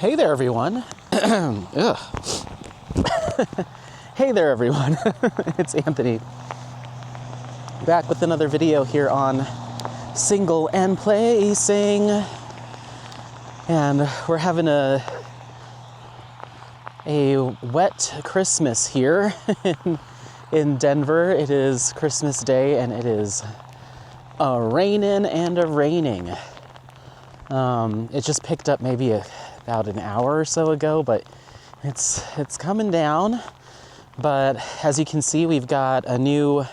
Hey there, everyone. Ugh. Hey there, everyone. It's Anthony. Back with another video here on Single and Placing. And we're having a wet Christmas here in Denver. It is Christmas Day and it is raining and raining. It just picked up maybe about an hour or so ago, but it's coming down. But as you can see, we've got a new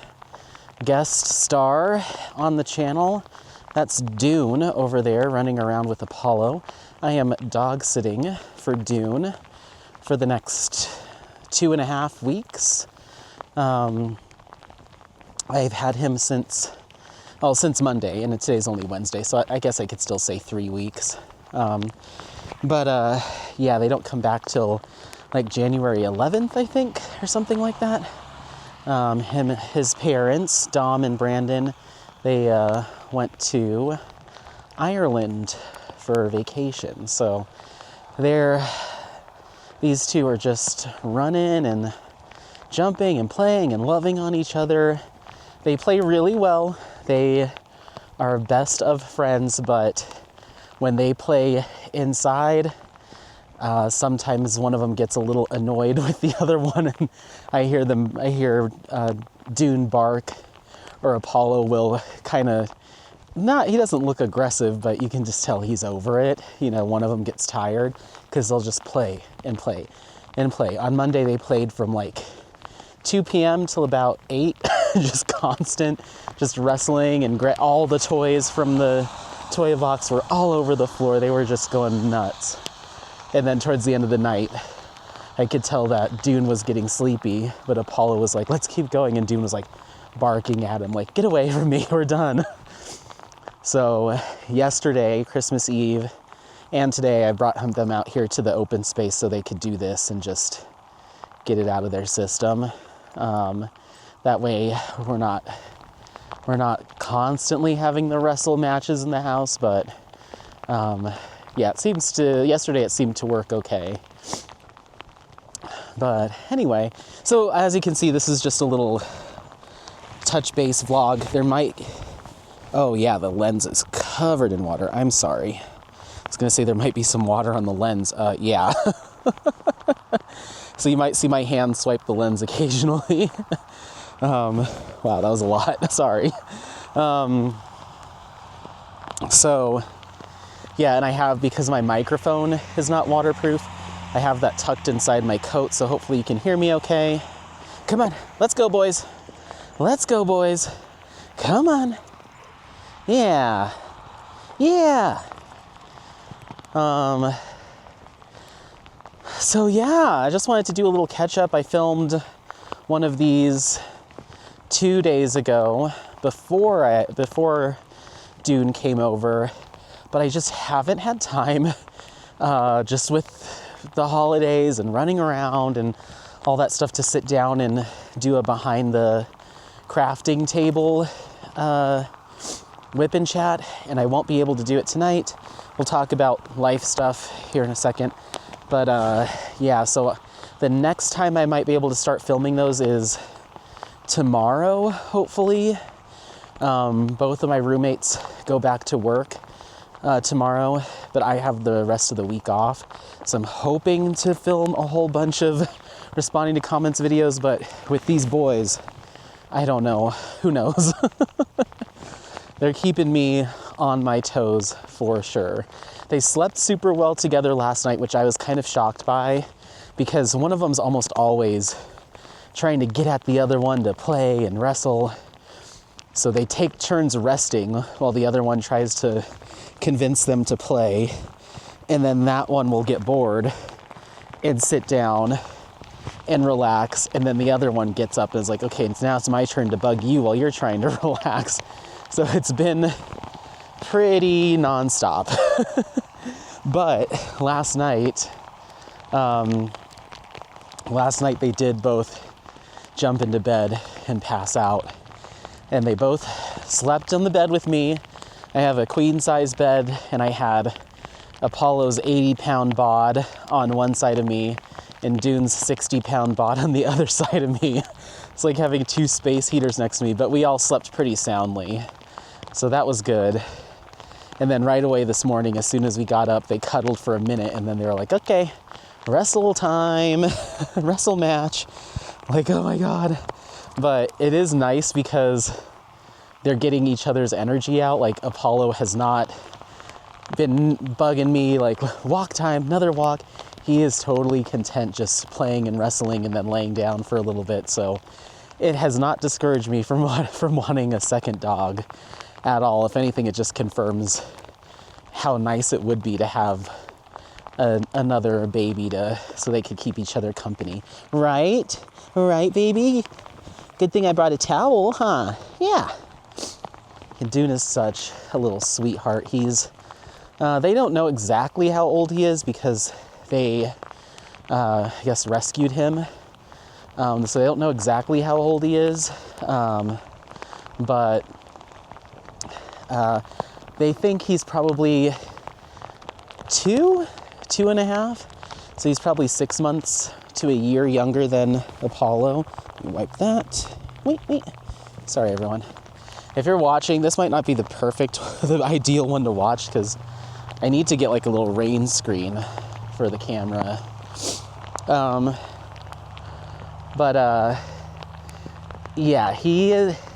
guest star on the channel. That's Dune over there running around with Apollo. I am dog sitting for Dune for the next 2.5 weeks. I've had him since Monday, and today's only Wednesday, so I guess I could still say 3 weeks. But yeah, they don't come back till like January 11th, I think, or something like that. His parents, Dom and Brandon, they went to Ireland for vacation. So these two are just running and jumping and playing and loving on each other. They play really well. They are best of friends, but when they play inside, sometimes one of them gets a little annoyed with the other one, and I hear Dune bark, or Apollo will kind of he doesn't look aggressive, but you can just tell he's over it. You know, one of them gets tired because they'll just play and play and play. On Monday, they played from like 2 p.m. till about 8, just constant, just wrestling, and all the toys from the toy box were all over the floor. They were just going nuts. And then towards the end of the night, I could tell that Dune was getting sleepy, but Apollo was like, let's keep going. And Dune was like barking at him, like, get away from me, we're done. So yesterday, Christmas Eve, and today I brought them out here to the open space so they could do this and just get it out of their system. That way we're not constantly having the wrestle matches in the house, but yeah, yesterday it seemed to work okay. But anyway, so as you can see, this is just a little touch base vlog. Oh yeah, the lens is covered in water. I'm sorry. I was gonna say there might be some water on the lens. Yeah. So you might see my hand swipe the lens occasionally. Wow, that was a lot. Sorry. So yeah, and I have, because my microphone is not waterproof, I have that tucked inside my coat, so hopefully you can hear me okay. Come on, let's go, boys. Let's go, boys. Come on. Yeah. Yeah. So yeah, I just wanted to do a little catch up. I filmed one of these 2 days ago before Dune came over, but I just haven't had time, just with the holidays and running around and all that stuff, to sit down and do a behind the crafting table whip and chat, and I won't be able to do it tonight. We'll talk about life stuff here in a second. But yeah, so the next time I might be able to start filming those is tomorrow, hopefully. Both of my roommates go back to work tomorrow, but I have the rest of the week off. So I'm hoping to film a whole bunch of responding to comments videos, but with these boys, I don't know. Who knows? They're keeping me on my toes for sure. They slept super well together last night, which I was kind of shocked by, because one of them's almost always trying to get at the other one to play and wrestle. So they take turns resting while the other one tries to convince them to play. And then that one will get bored and sit down and relax. And then the other one gets up and is like, okay, now it's my turn to bug you while you're trying to relax. So it's been pretty nonstop. But last night they did both jump into bed and pass out. And they both slept on the bed with me. I have a queen size bed, and I had Apollo's 80-pound bod on one side of me and Dune's 60-pound bod on the other side of me. It's like having two space heaters next to me, but we all slept pretty soundly. So that was good. And then right away this morning, as soon as we got up, they cuddled for a minute, and then they were like, okay, wrestle time, wrestle match. Like, oh my God. But it is nice because they're getting each other's energy out. Like, Apollo has not been bugging me, like, walk time, another walk. He is totally content just playing and wrestling and then laying down for a little bit. So it has not discouraged me from wanting a second dog at all. If anything, it just confirms how nice it would be to have another baby so they could keep each other company. Right? Right, baby? Good thing I brought a towel, huh? Yeah. And Dune is such a little sweetheart. They don't know exactly how old he is because they, I guess, rescued him. So they don't know exactly how old he is. But they think he's probably 2.5. So he's probably 6 months to a year younger than Apollo. Let me wipe that. Wait. Sorry, everyone. If you're watching, this might not be the ideal one to watch because I need to get like a little rain screen for the camera. Yeah, he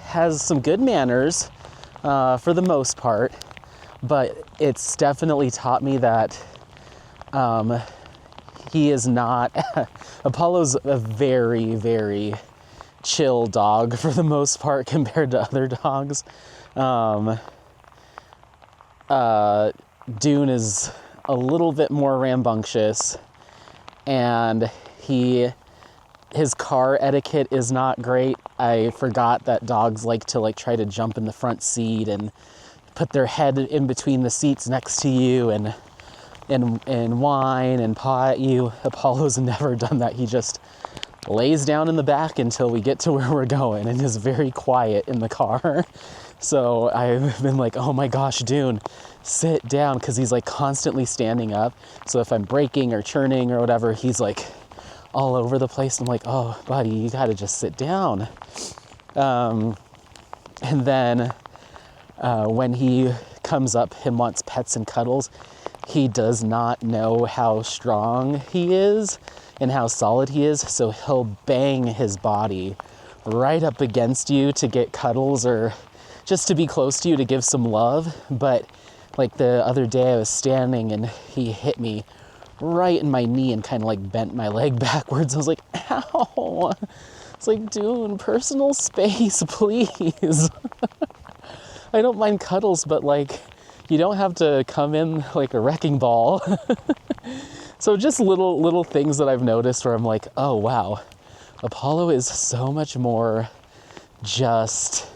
has some good manners for the most part, but it's definitely taught me that he is not. Apollo's a very, very chill dog for the most part compared to other dogs. Dune is a little bit more rambunctious, and his car etiquette is not great. I forgot that dogs like to try to jump in the front seat and put their head in between the seats next to you and whine and paw at you. Apollo's never done that. He just lays down in the back until we get to where we're going and is very quiet in the car. So I've been like, oh my gosh, Dune, sit down, because he's like constantly standing up. So if I'm braking or churning or whatever, he's like all over the place. I'm like, oh, buddy, you got to just sit down. And then when he comes up and wants pets and cuddles, he does not know how strong he is and how solid he is. So he'll bang his body right up against you to get cuddles or just to be close to you to give some love. But like the other day I was standing and he hit me right in my knee and kind of like bent my leg backwards. I was like, ow. It's like, dude, personal space, please. I don't mind cuddles, but like, you don't have to come in like a wrecking ball. So just little things that I've noticed where I'm like, oh wow, Apollo is so much more just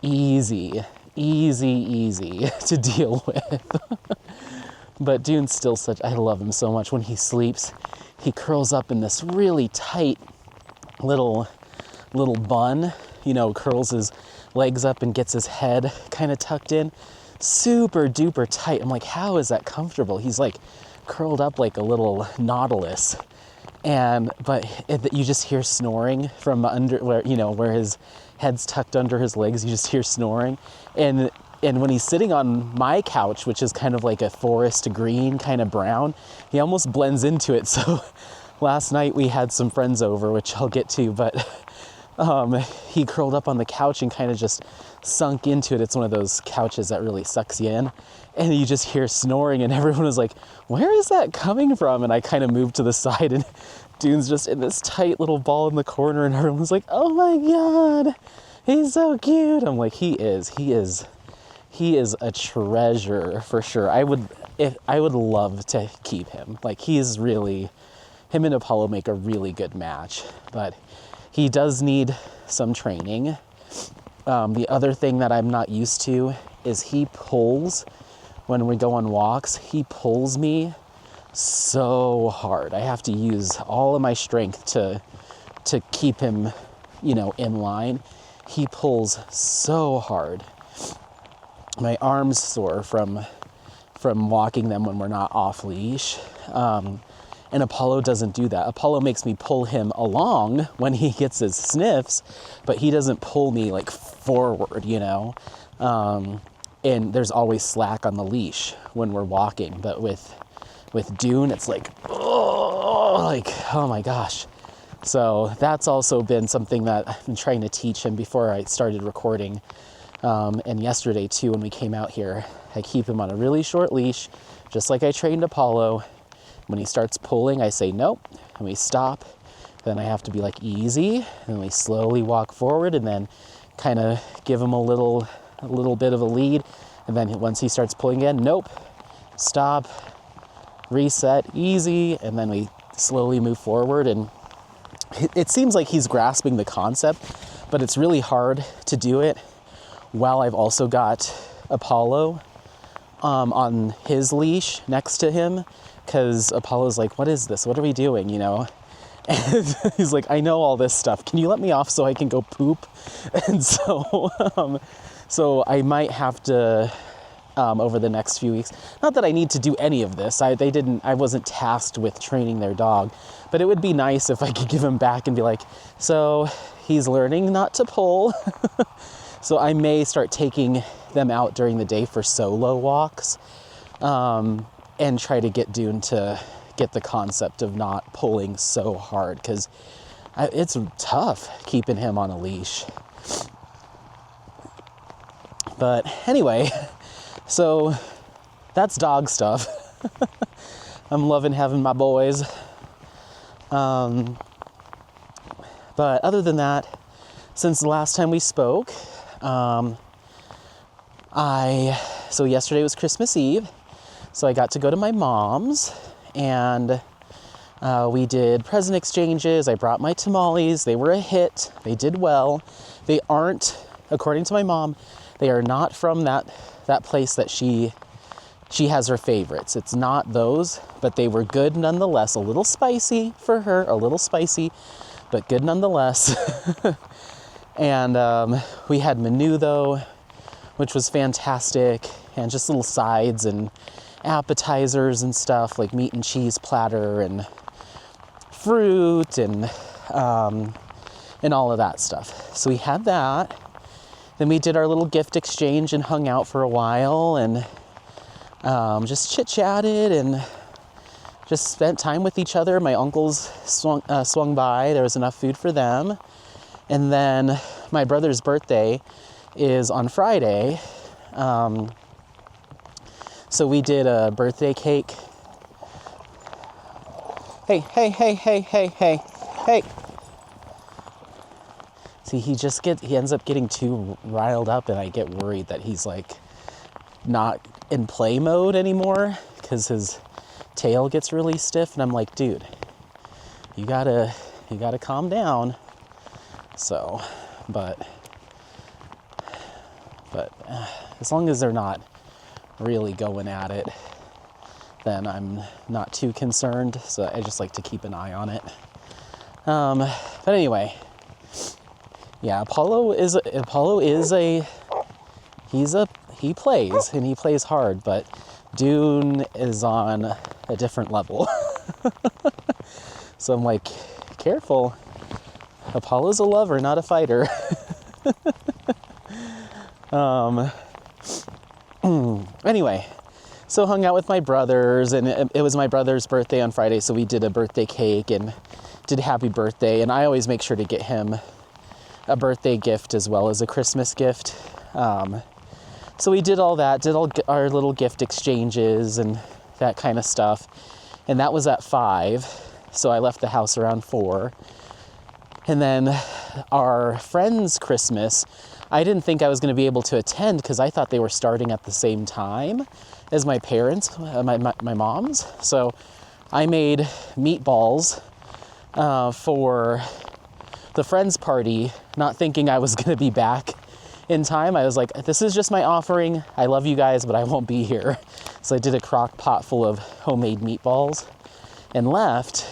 easy to deal with. But Dune's still I love him so much. When he sleeps, he curls up in this really tight little bun, curls his legs up and gets his head kind of tucked in. Super duper tight. I'm like, how is that comfortable? He's like curled up like a little nautilus. But you just hear snoring from under where his head's tucked under his legs. You just hear snoring. And when he's sitting on my couch, which is kind of like a forest green, kind of brown, he almost blends into it. So last night we had some friends over, which I'll get to, but he curled up on the couch and kind of just sunk into it. It's one of those couches that really sucks you in. And you just hear snoring and everyone was like, where is that coming from? And I kind of moved to the side and Dune's just in this tight little ball in the corner and everyone was like, oh my God, he's so cute. I'm like, he is a treasure for sure. I would love to keep him. Like him and Apollo make a really good match, but he does need some training. The other thing that I'm not used to is he pulls, when we go on walks, he pulls me so hard. I have to use all of my strength to keep him, in line. He pulls so hard. My arm's sore from from walking them when we're not off leash. And Apollo doesn't do that. Apollo makes me pull him along when he gets his sniffs, but he doesn't pull me like forward, you know? And there's always slack on the leash when we're walking. But with Dune, it's like, oh my gosh. So that's also been something that I've been trying to teach him before I started recording. And yesterday too, when we came out here, I keep him on a really short leash, just like I trained Apollo. When he starts pulling, I say nope, and we stop. Then I have to be like easy, and we slowly walk forward, and then kind of give him a little bit of a lead. And then once he starts pulling again, nope, stop, reset, easy, and then we slowly move forward. And it seems like he's grasping the concept, but it's really hard to do it while I've also got Apollo on his leash next to him. Because Apollo's like, what is this? What are we doing, you know? And he's like, I know all this stuff. Can you let me off so I can go poop? And so I might have to, over the next few weeks, not that I need to do any of this. I wasn't tasked with training their dog, but it would be nice if I could give him back and be like, so he's learning not to pull. So I may start taking them out during the day for solo walks. And try to get Dune to get the concept of not pulling so hard, because it's tough keeping him on a leash. But anyway, so that's dog stuff. I'm loving having my boys. But other than that, since the last time we spoke, so yesterday was Christmas Eve. So I got to go to my mom's, and we did present exchanges. I brought my tamales. They were a hit. They did well. They aren't, according to my mom, they are not from that place that she has her favorites. It's not those, but they were good nonetheless. A little spicy for her, but good nonetheless. And we had menudo, which was fantastic, and just little sides and appetizers and stuff like meat and cheese platter and fruit and all of that stuff. So we had that. Then we did our little gift exchange and hung out for a while and just chit-chatted and just spent time with each other. My uncles swung by. There was enough food for them. And then my brother's birthday is on Friday. So we did a birthday cake. Hey. See, he ends up getting too riled up, and I get worried that he's like not in play mode anymore because his tail gets really stiff, and I'm like, dude, you gotta calm down. So, but as long as they're not really going at it, then I'm not too concerned. So I just like to keep an eye on it. But anyway, yeah, he plays and he plays hard, but Dune is on a different level. So I'm like, careful. Apollo's a lover, not a fighter. Anyway, so hung out with my brothers, and it was my brother's birthday on Friday, so we did a birthday cake and did happy birthday, and I always make sure to get him a birthday gift as well as a Christmas gift. So we did all that, did all our little gift exchanges and that kind of stuff, and that was at 5, so I left the house around 4. And then our friend's Christmas, I didn't think I was going to be able to attend because I thought they were starting at the same time as my parents, my mom's. So I made meatballs for the friend's party, not thinking I was going to be back in time. I was like, this is just my offering. I love you guys, but I won't be here. So I did a crock pot full of homemade meatballs and left.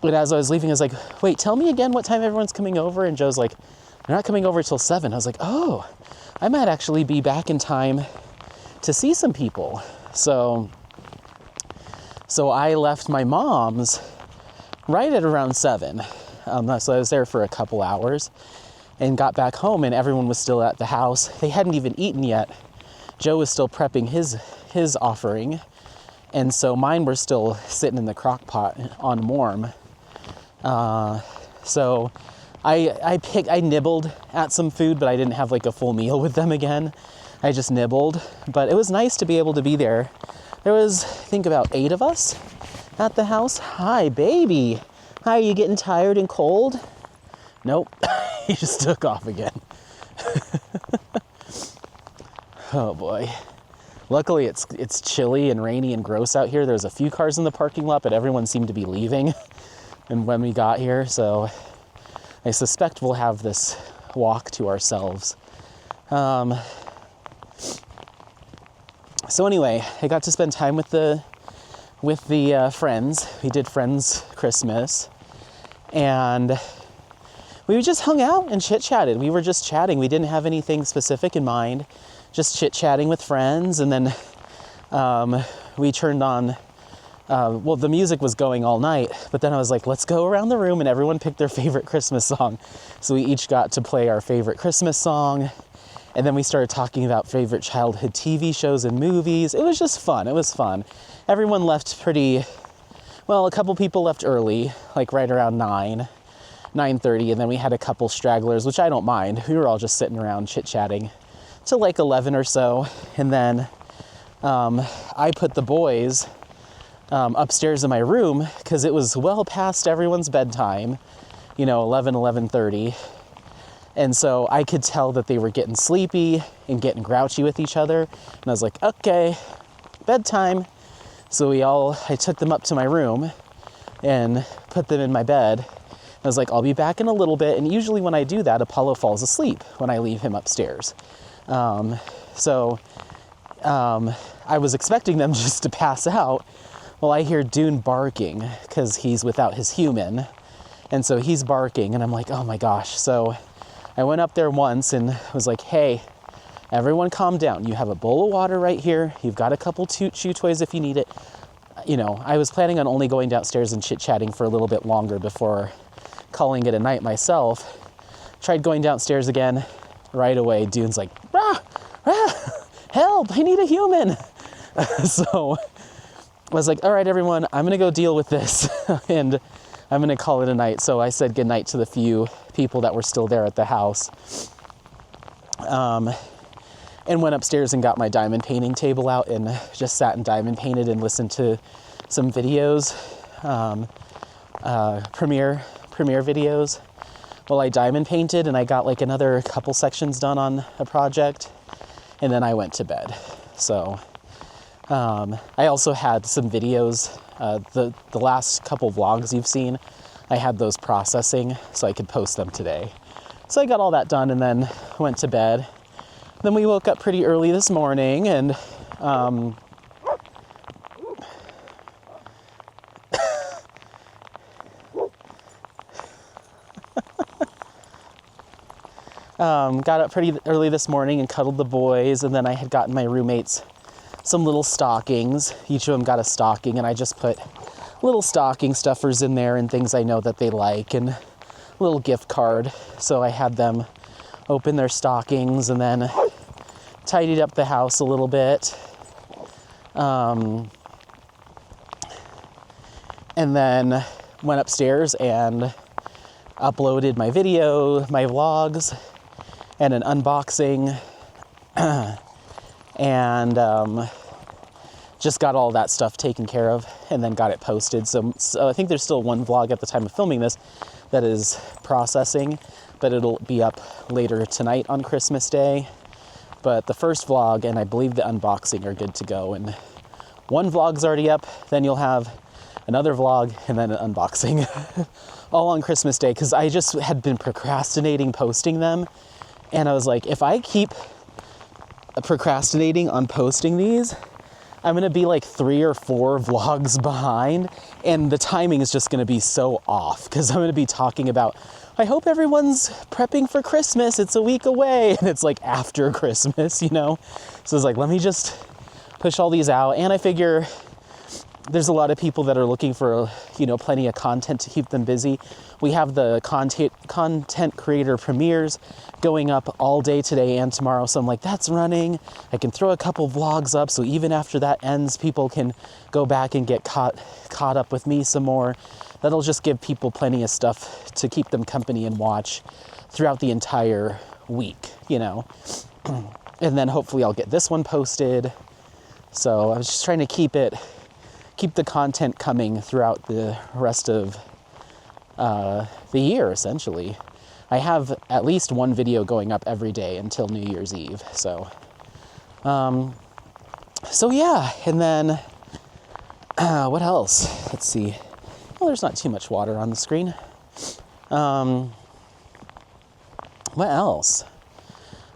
But as I was leaving, I was like, wait, tell me again what time everyone's coming over. And Joe's like, they're not coming over till 7. I was like, oh, I might actually be back in time to see some people. So I left my mom's right at around 7. So I was there for a couple hours and got back home, and everyone was still at the house. They hadn't even eaten yet. Joe was still prepping his offering, and so mine were still sitting in the crock pot on warm. So I nibbled at some food, but I didn't have like a full meal with them again. I just nibbled, but it was nice to be able to be there. There was, I think, about 8 of us at the house. Hi, baby. Hi, are you getting tired and cold? Nope. He just took off again. Oh boy. Luckily it's chilly and rainy and gross out here. There's a few cars in the parking lot, but everyone seemed to be leaving and when we got here, so I suspect we'll have this walk to ourselves. So anyway, I got to spend time with the friends. We did Friends Christmas, and we just hung out and chit-chatted. We were just chatting. We didn't have anything specific in mind, just chit-chatting with friends. And then we turned on, well, the music was going all night, but then I was like, let's go around the room, and everyone picked their favorite Christmas song. So we each got to play our favorite Christmas song. And then we started talking about favorite childhood TV shows and movies. It was just fun. It was fun. Everyone left well, a couple people left early, like right around 9:30, and then we had a couple stragglers, which I don't mind. We were all just sitting around chit-chatting till like 11 or so. And then I put the boys upstairs in my room because it was well past everyone's bedtime, 11:30. And so I could tell that they were getting sleepy and getting grouchy with each other. And I was like, okay, bedtime. So I took them up to my room and put them in my bed. I was like, I'll be back in a little bit. And usually when I do that, Apollo falls asleep when I leave him upstairs. So I was expecting them just to pass out. Well, I hear Dune barking because he's without his human. And so he's barking, and I'm like, oh my gosh. So I went up there once and was like, hey, everyone calm down. You have a bowl of water right here. You've got a couple chew toys if you need it. I was planning on only going downstairs and chit-chatting for a little bit longer before calling it a night myself. Tried going downstairs again. Right away, Dune's like, rah, rah, help, I need a human. So I was like, all right, everyone, I'm going to go deal with this. And I'm going to call it a night. So I said goodnight to the few people that were still there at the house. And went upstairs and got my diamond painting table out and just sat and diamond painted and listened to some videos, premiere videos while I diamond painted, and I got like another couple sections done on a project, and then I went to bed. So I also had some videos, the last couple vlogs you've seen, I had those processing so I could post them today. So I got all that done and then went to bed. Then we woke up pretty early this morning and got up pretty early this morning and cuddled the boys, and then I had gotten my roommates some little stockings. Each of them got a stocking, and I just put little stocking stuffers in there and things I know that they like, and a little gift card. So I had them open their stockings and then tidied up the house a little bit. And then went upstairs and uploaded my video, my vlogs, and an unboxing, and just got all that stuff taken care of and then got it posted. So I think there's still one vlog at the time of filming this that is processing, but it'll be up later tonight on Christmas Day. But the first vlog and I believe the unboxing are good to go. And one vlog's already up, then you'll have another vlog and then an unboxing all on Christmas Day, because I just had been procrastinating posting them. And I was like, if I keep procrastinating on posting these, I'm gonna be like 3 or 4 vlogs behind, and the timing is just gonna be so off, because I'm gonna be talking about, I hope everyone's prepping for Christmas, it's a week away, and it's like after Christmas, So it's like, let me just push all these out. And I figure there's a lot of people that are looking for, plenty of content to keep them busy. We have the content creator premieres going up all day today and tomorrow. So I'm like, that's running. I can throw a couple vlogs up. So even after that ends, people can go back and get caught up with me some more. That'll just give people plenty of stuff to keep them company and watch throughout the entire week, And then hopefully I'll get this one posted. So I was just trying to keep the content coming throughout the rest of the year, essentially. I have at least one video going up every day until New Year's Eve. So yeah. And then what else? Let's see. Well, there's not too much water on the screen. What else?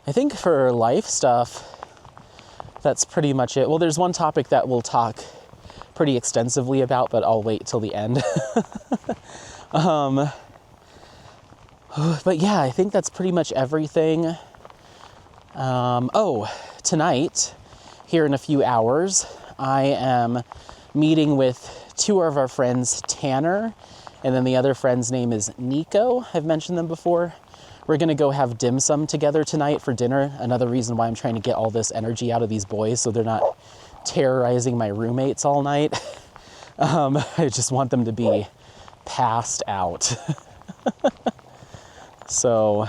I think for life stuff, that's pretty much it. Well, there's one topic that we'll talk pretty extensively about, but I'll wait till the end. But yeah, I think that's pretty much everything. Tonight, here in a few hours, I am meeting with two of our friends, Tanner, and then the other friend's name is Nico. I've mentioned them before. We're gonna go have dim sum together tonight for dinner. Another reason why I'm trying to get all this energy out of these boys so they're not terrorizing my roommates all night. I just want them to be passed out. So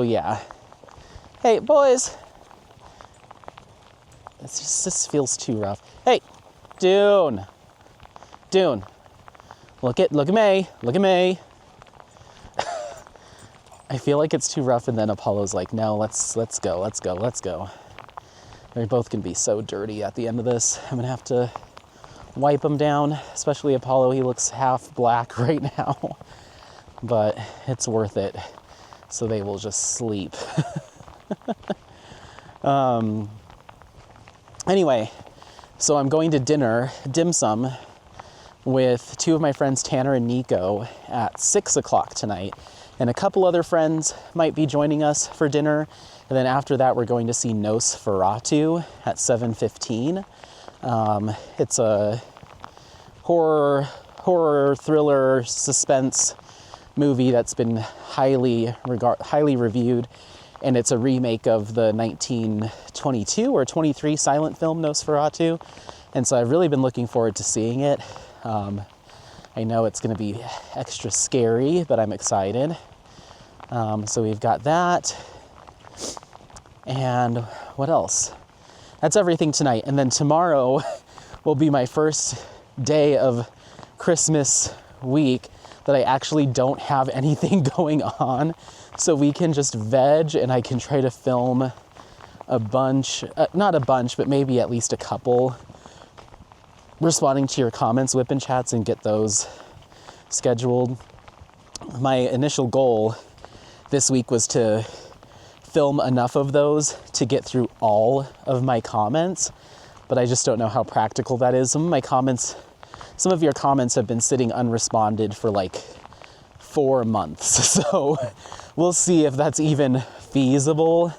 yeah. Hey, boys. This feels too rough. Hey, Dune. Look at me. I feel like it's too rough, and then Apollo's like, no, let's go. They're both gonna be so dirty at the end of this. I'm gonna have to wipe them down, especially Apollo. He looks half black right now, but it's worth it. So they will just sleep. Anyway, so I'm going to dim sum, with two of my friends, Tanner and Nico, at 6 o'clock tonight. And a couple other friends might be joining us for dinner. And then after that, we're going to see Nosferatu at 7:15. It's a horror thriller suspense movie that's been highly reviewed. And it's a remake of the 1922 or 23 silent film Nosferatu. And so I've really been looking forward to seeing it. I know it's going to be extra scary, but I'm excited. So we've got that. And what else? That's everything tonight. And then tomorrow will be my first day of Christmas week that I actually don't have anything going on. So we can just veg, and I can try to film a bunch, not a bunch, but maybe at least a couple, responding to your comments, whip and chats, and get those scheduled. My initial goal this week was to film enough of those to get through all of my comments, but I just don't know how practical that is. Some of your comments have been sitting unresponded for like 4 months, so we'll see if that's even feasible,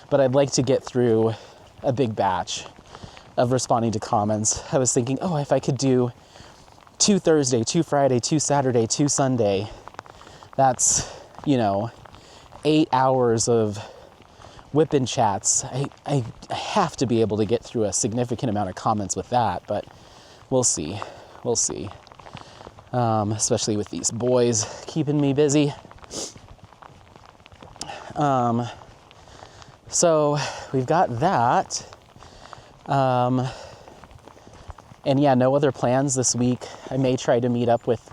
but I'd like to get through a big batch of responding to comments. I was thinking, if I could do 2 Thursday, 2 Friday, 2 Saturday, 2 Sunday, that's, 8 hours of whipping chats. I have to be able to get through a significant amount of comments with that, but we'll see. Especially with these boys keeping me busy. So we've got that. And yeah, no other plans this week. I may try to meet up with...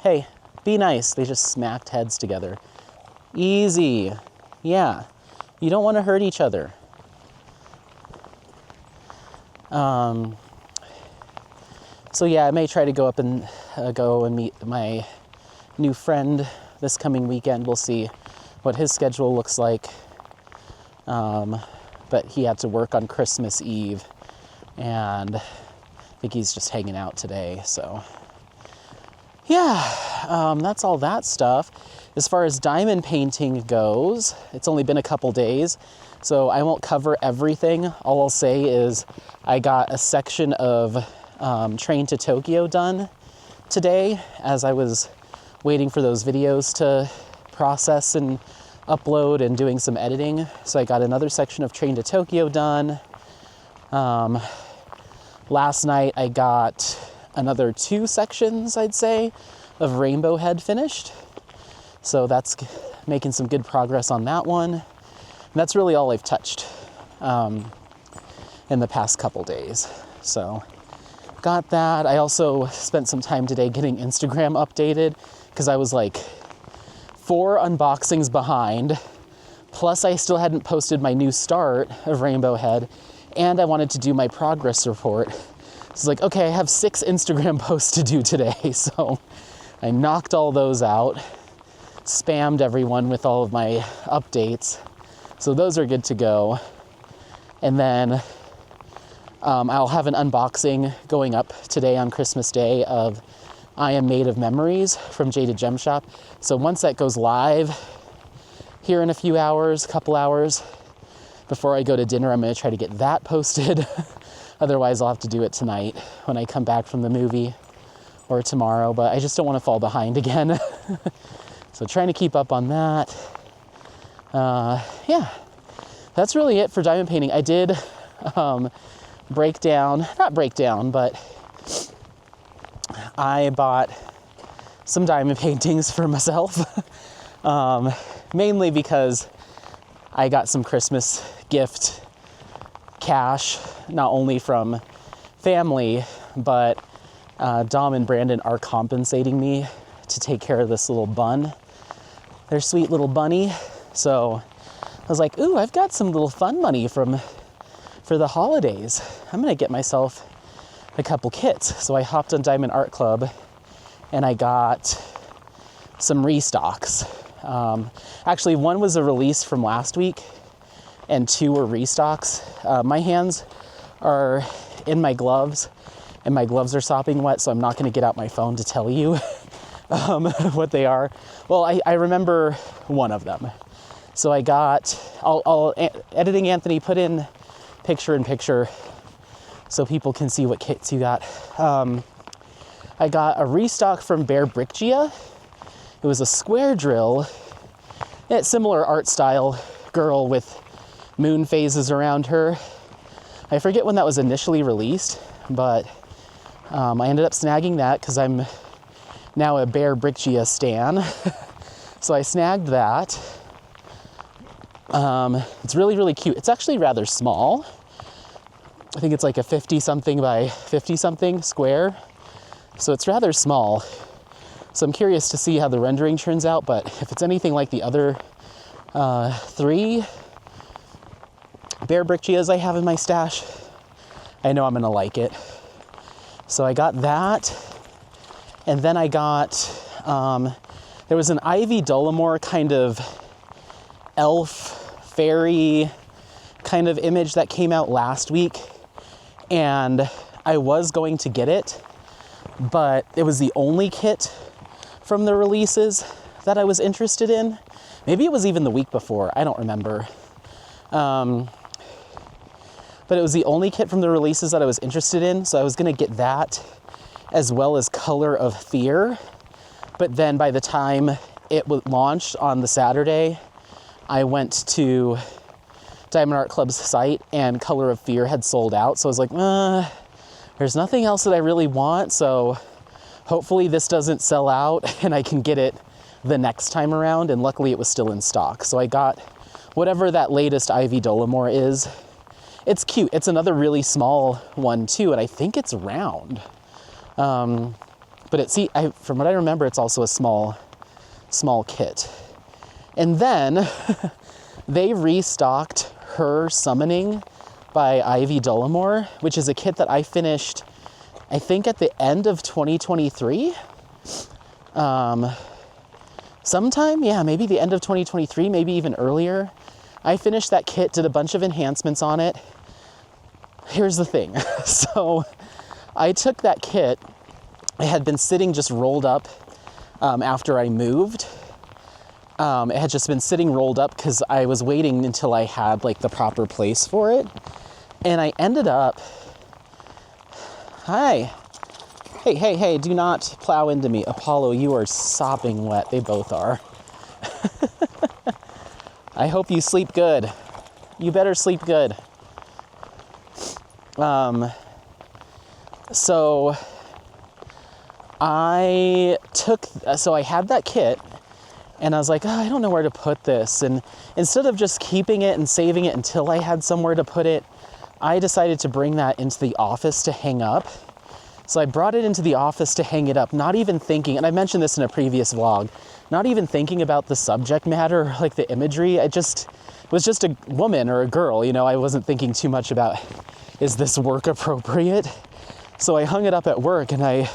Hey, be nice. They just smacked heads together. Easy. Yeah. You don't want to hurt each other. So yeah, I may try to go up and go and meet my new friend this coming weekend. We'll see what his schedule looks like. But he had to work on Christmas Eve, and I think he's just hanging out today. So yeah, that's all that stuff. As far as diamond painting goes, it's only been a couple days, so I won't cover everything. All I'll say is I got a section of Train to Tokyo done today as I was waiting for those videos to process and upload and doing some editing. So I got another section of Train to Tokyo done. Last night I got another 2 sections, I'd say, of Rainbow Head finished. So that's making some good progress on that one. And that's really all I've touched in the past couple days. So got that. I also spent some time today getting Instagram updated because I was like 4 unboxings behind. Plus I still hadn't posted my new start of Rainbow Head, and I wanted to do my progress report. So it's like, okay, I have 6 Instagram posts to do today. So I knocked all those out, spammed everyone with all of my updates. So those are good to go. And then I'll have an unboxing going up today on Christmas Day of I Am Made of Memories from Jaded Gem Shop. So once that goes live here in a few hours, couple hours, before I go to dinner, I'm going to try to get that posted. Otherwise, I'll have to do it tonight when I come back from the movie or tomorrow, but I just don't want to fall behind again. So trying to keep up on that. Yeah, that's really it for diamond painting. I did not break down, but I bought some diamond paintings for myself, mainly because I got some Christmas gift cash, not only from family, but Dom and Brandon are compensating me to take care of this little bun, their sweet little bunny. So I was like, ooh, I've got some little fun money for the holidays. I'm gonna get myself a couple kits. So I hopped on Diamond Art Club and I got some restocks. Actually, one was a release from last week and 2 were restocks. My hands are in my gloves and my gloves are sopping wet, so I'm not gonna get out my phone to tell you what they are. Well, I remember one of them. So I got, Editing Anthony, put in picture in picture so people can see what kits you got. I got a restock from Bear Brickgia. It was a square drill. It's similar art style, girl with moon phases around her. I forget when that was initially released, but I ended up snagging that because I'm now a Bear Brickgia stan. So I snagged that. It's really, really cute. It's actually rather small. I think it's like a 50-something by 50-something square. So it's rather small. So I'm curious to see how the rendering turns out, but if it's anything like the other 3 Bear Brickgias I have in my stash, I know I'm gonna like it. So I got that. And then I got, there was an Ivy Dollamore kind of elf fairy kind of image that came out last week. And I was going to get it, but it was the only kit from the releases that I was interested in. Maybe it was even the week before, I don't remember. But it was the only kit from the releases that I was interested in, so I was gonna get that as well as Color of Fear. But then by the time it was launched on the Saturday, I went to Diamond Art Club's site and Color of Fear had sold out. So I was like, there's nothing else that I really want. So hopefully this doesn't sell out and I can get it the next time around. And luckily it was still in stock. So I got whatever that latest Ivy Dollamore is. It's cute. It's another really small one too. And I think it's round. But from what I remember, it's also a small kit. And then they restocked Her Summoning by Ivy Dollamore, which is a kit that I finished, I think at the end of 2023. Sometime, yeah, maybe the end of 2023, maybe even earlier. I finished that kit, did a bunch of enhancements on it. Here's the thing. So I took that kit. I had been sitting just rolled up after I moved. It had just been sitting rolled up because I was waiting until I had like the proper place for it. And I ended up, hi, hey, do not plow into me. Apollo, you are sopping wet. They both are. I hope you sleep good. You better sleep good. So I had that kit and I was like, oh, I don't know where to put this. And instead of just keeping it and saving it until I had somewhere to put it, I decided to bring that into the office to hang up. So I brought it into the office to hang it up, not even thinking, and I mentioned this in a previous vlog, not even thinking about the subject matter, like the imagery. It was just a woman or a girl, you know, I wasn't thinking too much about, is this work appropriate? So I hung it up at work and I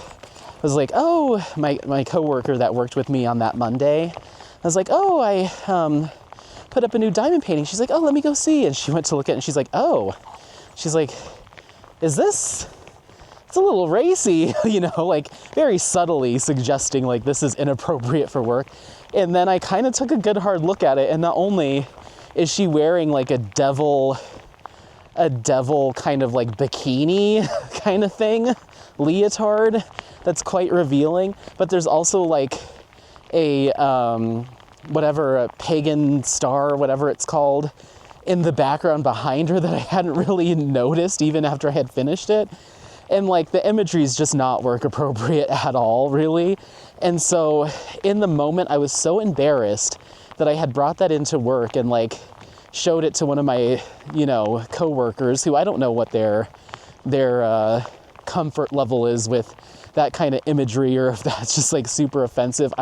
was like, oh, my coworker that worked with me on that Monday, I was like, oh, I put up a new diamond painting. She's like, oh, let me go see. And she went to look at it and she's like, oh, she's like, is this, it's a little racy, you know, like very subtly suggesting like this is inappropriate for work. And then I kind of took a good hard look at it, and not only is she wearing like a devil kind of like bikini kind of thing, leotard, that's quite revealing, but there's also like a a pagan star, whatever it's called, in the background behind her that I hadn't really noticed even after I had finished it. And like the imagery is just not work appropriate at all, really. And so in the moment I was so embarrassed that I had brought that into work and like showed it to one of my, you know, coworkers who I don't know what their comfort level is with that kind of imagery, or if that's just like super offensive.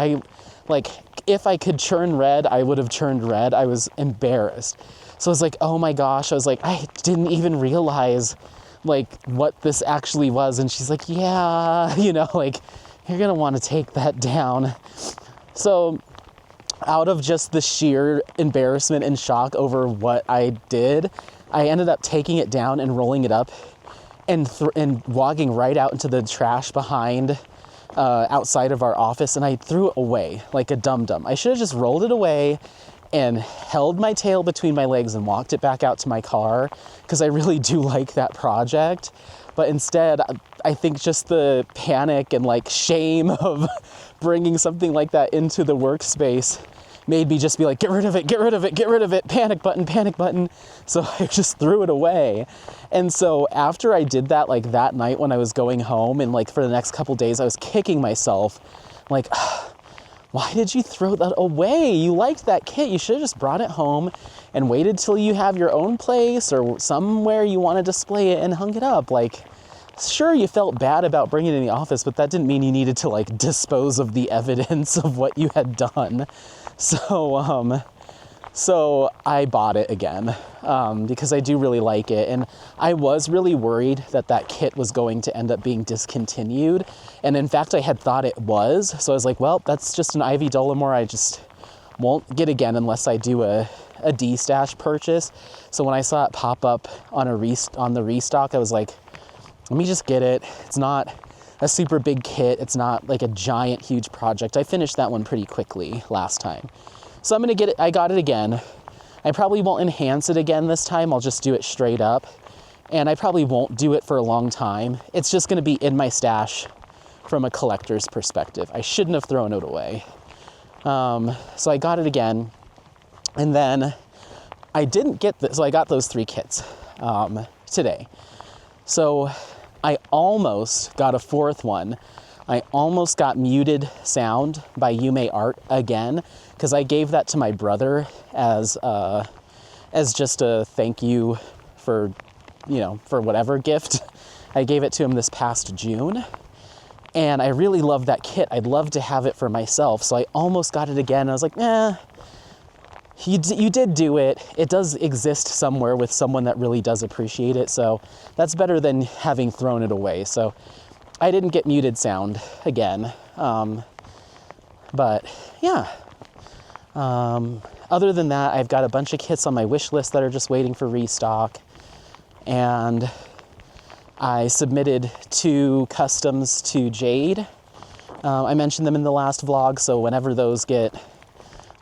If I could churn red, I would have churned red. I was embarrassed. So I was like, oh my gosh, I was like, I didn't even realize like what this actually was. And she's like, yeah, you know, like you're gonna want to take that down. So out of just the sheer embarrassment and shock over what I did, I ended up taking it down and rolling it up and walking right out into the trash behind outside of our office, and I threw it away like a dum-dum. I should have just rolled it away and held my tail between my legs and walked it back out to my car, because I really do like that project. But instead, I think just the panic and like shame of bringing something like that into the workspace made me just be like, get rid of it, get rid of it, get rid of it, panic button, panic button. So I just threw it away. And so after I did that, like that night when I was going home, and like for the next couple days, I was kicking myself like, why did you throw that away? You liked that kit. You should have just brought it home and waited till you have your own place or somewhere you want to display it and hung it up. Like, sure, you felt bad about bringing it in the office, but that didn't mean you needed to like dispose of the evidence of what you had done. So I bought it again because I do really like it. And I was really worried that kit was going to end up being discontinued. And in fact, I had thought it was. So I was like, well, that's just an Ivy Dolomore I just won't get again unless I do a D-stash purchase. So when I saw it pop up on the restock, I was like, let me just get it. It's not a super big kit. It's not like a giant, huge project. I finished that one pretty quickly last time. So I'm gonna get it, I got it again. I probably won't enhance it again this time. I'll just do it straight up. And I probably won't do it for a long time. It's just gonna be in my stash from a collector's perspective. I shouldn't have thrown it away. So I got it again. And then I didn't get this, so I got those 3 kits today. So I almost got a 4th one. I almost got Muted Sound by Yume Art again, because I gave that to my brother as just a thank you for, you know, for whatever gift. I gave it to him this past June, and I really love that kit. I'd love to have it for myself, so I almost got it again. I was like, you did do it. It does exist somewhere with someone that really does appreciate it, so that's better than having thrown it away. So I didn't get Muted Sound again, but yeah. Other than that, I've got a bunch of kits on my wish list that are just waiting for restock, and I submitted 2 customs to Jade. I mentioned them in the last vlog, so whenever those get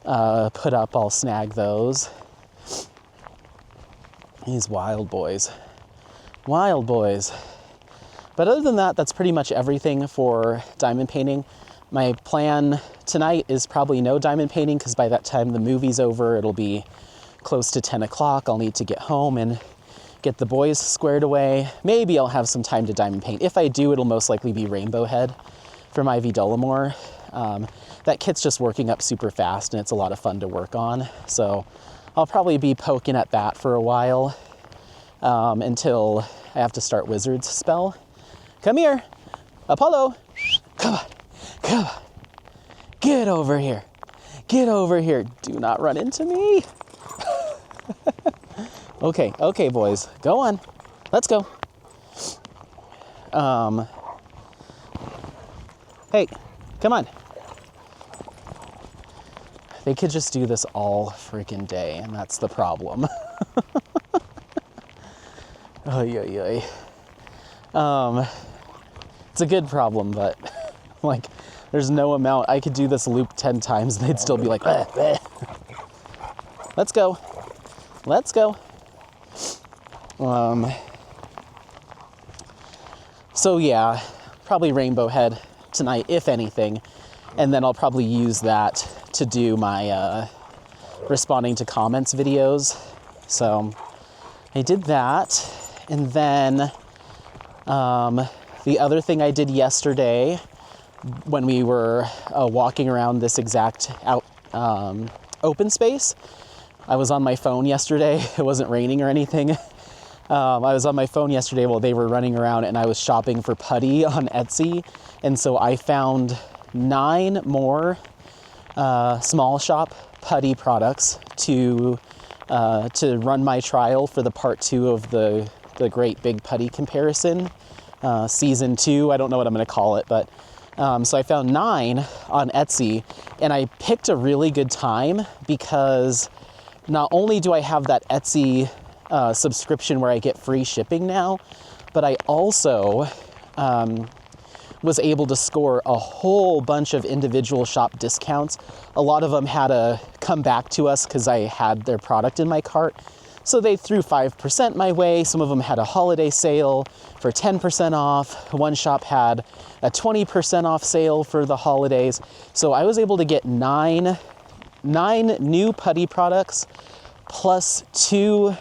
put up, I'll snag those. These wild boys. Wild boys. But other than that, that's pretty much everything for diamond painting. My plan tonight is probably no diamond painting because by that time the movie's over, it'll be close to 10 o'clock. I'll need to get home and get the boys squared away. Maybe I'll have some time to diamond paint. If I do, it'll most likely be Rainbow Head from Ivy Dollamore. That kit's just working up super fast and it's a lot of fun to work on. So I'll probably be poking at that for a while until I have to start Wizard's spell. Come here, Apollo. Come on, come on. Get over here. Get over here. Do not run into me. Okay, boys, go on. Let's go. Hey, come on. They could just do this all freaking day, and that's the problem. Oy. It's a good problem, but like, there's no amount. I could do this loop 10 times and they'd still be like, bleh, bleh. Let's go. Let's go. So yeah, probably Rainbow Head tonight, if anything. And then I'll probably use that to do my responding to comments videos. So I did that. And then the other thing I did yesterday when we were walking around this exact open space, I was on my phone yesterday. It wasn't raining or anything. I was on my phone yesterday while they were running around and I was shopping for putty on Etsy. And so I found 9 more small shop putty products to run my trial for the part 2 of the Great Big Putty Comparison, season 2. I don't know what I'm going to call it, but so I found 9 on Etsy, and I picked a really good time because not only do I have that Etsy subscription where I get free shipping now, but I also was able to score a whole bunch of individual shop discounts. A lot of them had to come back to us because I had their product in my cart. So they threw 5% my way. Some of them had a holiday sale for 10% off. One shop had a 20% off sale for the holidays. So I was able to get 9 new putty products plus 2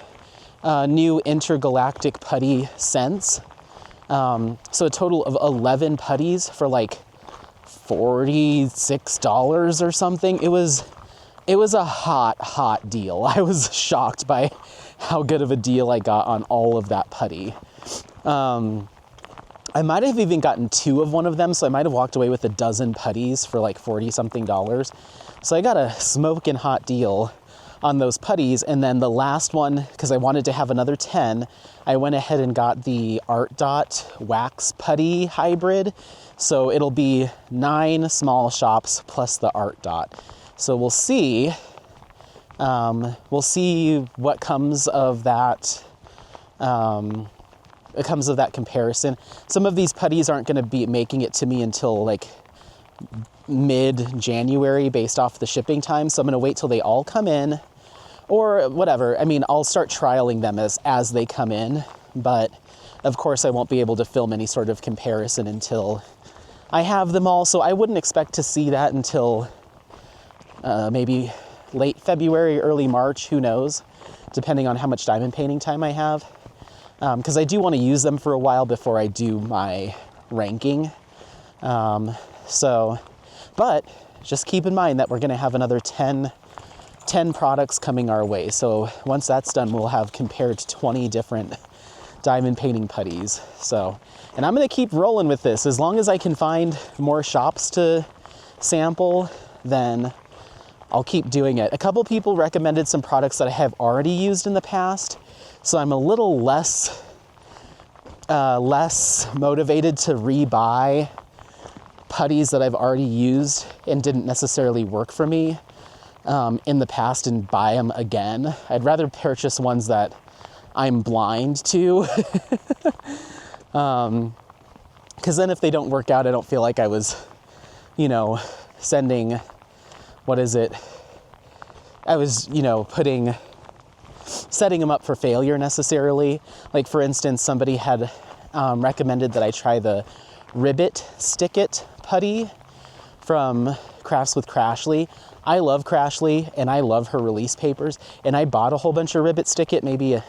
new intergalactic putty scents. So a total of 11 putties for like $46 or something. It was a hot deal. I was shocked by how good of a deal I got on all of that putty. I might have even gotten 2 of one of them, so I might have walked away with a dozen putties for like $40-something. So I got a smoking hot deal on those putties. And then the last one, because I wanted to have another 10, I went ahead and got the Art Dot wax putty hybrid. So it'll be 9 small shops plus the Art Dot. So we'll see what comes of that. It comes of that comparison. Some of these putties aren't going to be making it to me until like mid-January based off the shipping time. So I'm going to wait till they all come in or whatever. I mean, I'll start trialing them as they come in, but of course I won't be able to film any sort of comparison until I have them all. So I wouldn't expect to see that until maybe late February, early March, who knows, depending on how much diamond painting time I have. Because I do want to use them for a while before I do my ranking. But just keep in mind that we're going to have another 10 products coming our way. So once that's done, we'll have compared to 20 different diamond painting putties. So, and I'm going to keep rolling with this. As long as I can find more shops to sample, then I'll keep doing it. A couple people recommended some products that I have already used in the past. So I'm a little less motivated to rebuy putties that I've already used and didn't necessarily work for me in the past and buy them again. I'd rather purchase ones that I'm blind to. Because then if they don't work out, I don't feel like I was, sending, I was, setting them up for failure necessarily. Like, for instance, somebody had recommended that I try the Ribbit Stick It putty from Crafts with Crashly. I love Crashly and I love her release papers, and I bought a whole bunch of Ribbit Stick It maybe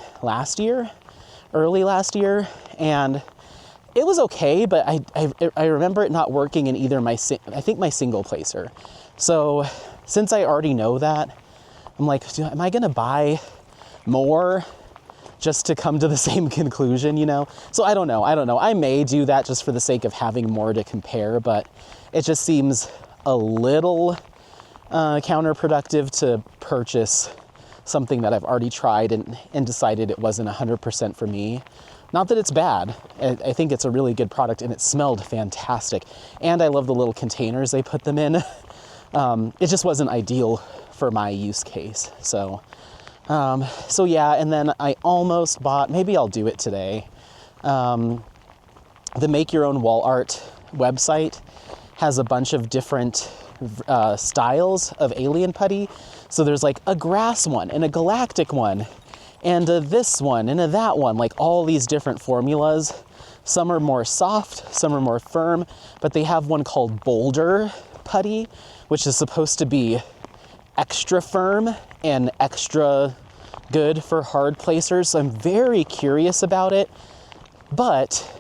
early last year, and it was okay, but I remember it not working in either my single placer. So since I already know that, I'm like, am I gonna buy more just to come to the same conclusion, So I don't know. I may do that just for the sake of having more to compare, but it just seems a little counterproductive to purchase something that I've already tried and decided it wasn't 100% for me. Not that it's bad. I think it's a really good product, and it smelled fantastic. And I love the little containers they put them in. It just wasn't ideal for my use case. So yeah, and then I almost bought, maybe I'll do it today. The Make Your Own Wall Art website has a bunch of different styles of alien putty. So there's like a grass one and a galactic one and this one and that one, like all these different formulas. Some are more soft, some are more firm, but they have one called Boulder Putty, which is supposed to be extra firm and extra good for hard placers. So I'm very curious about it, but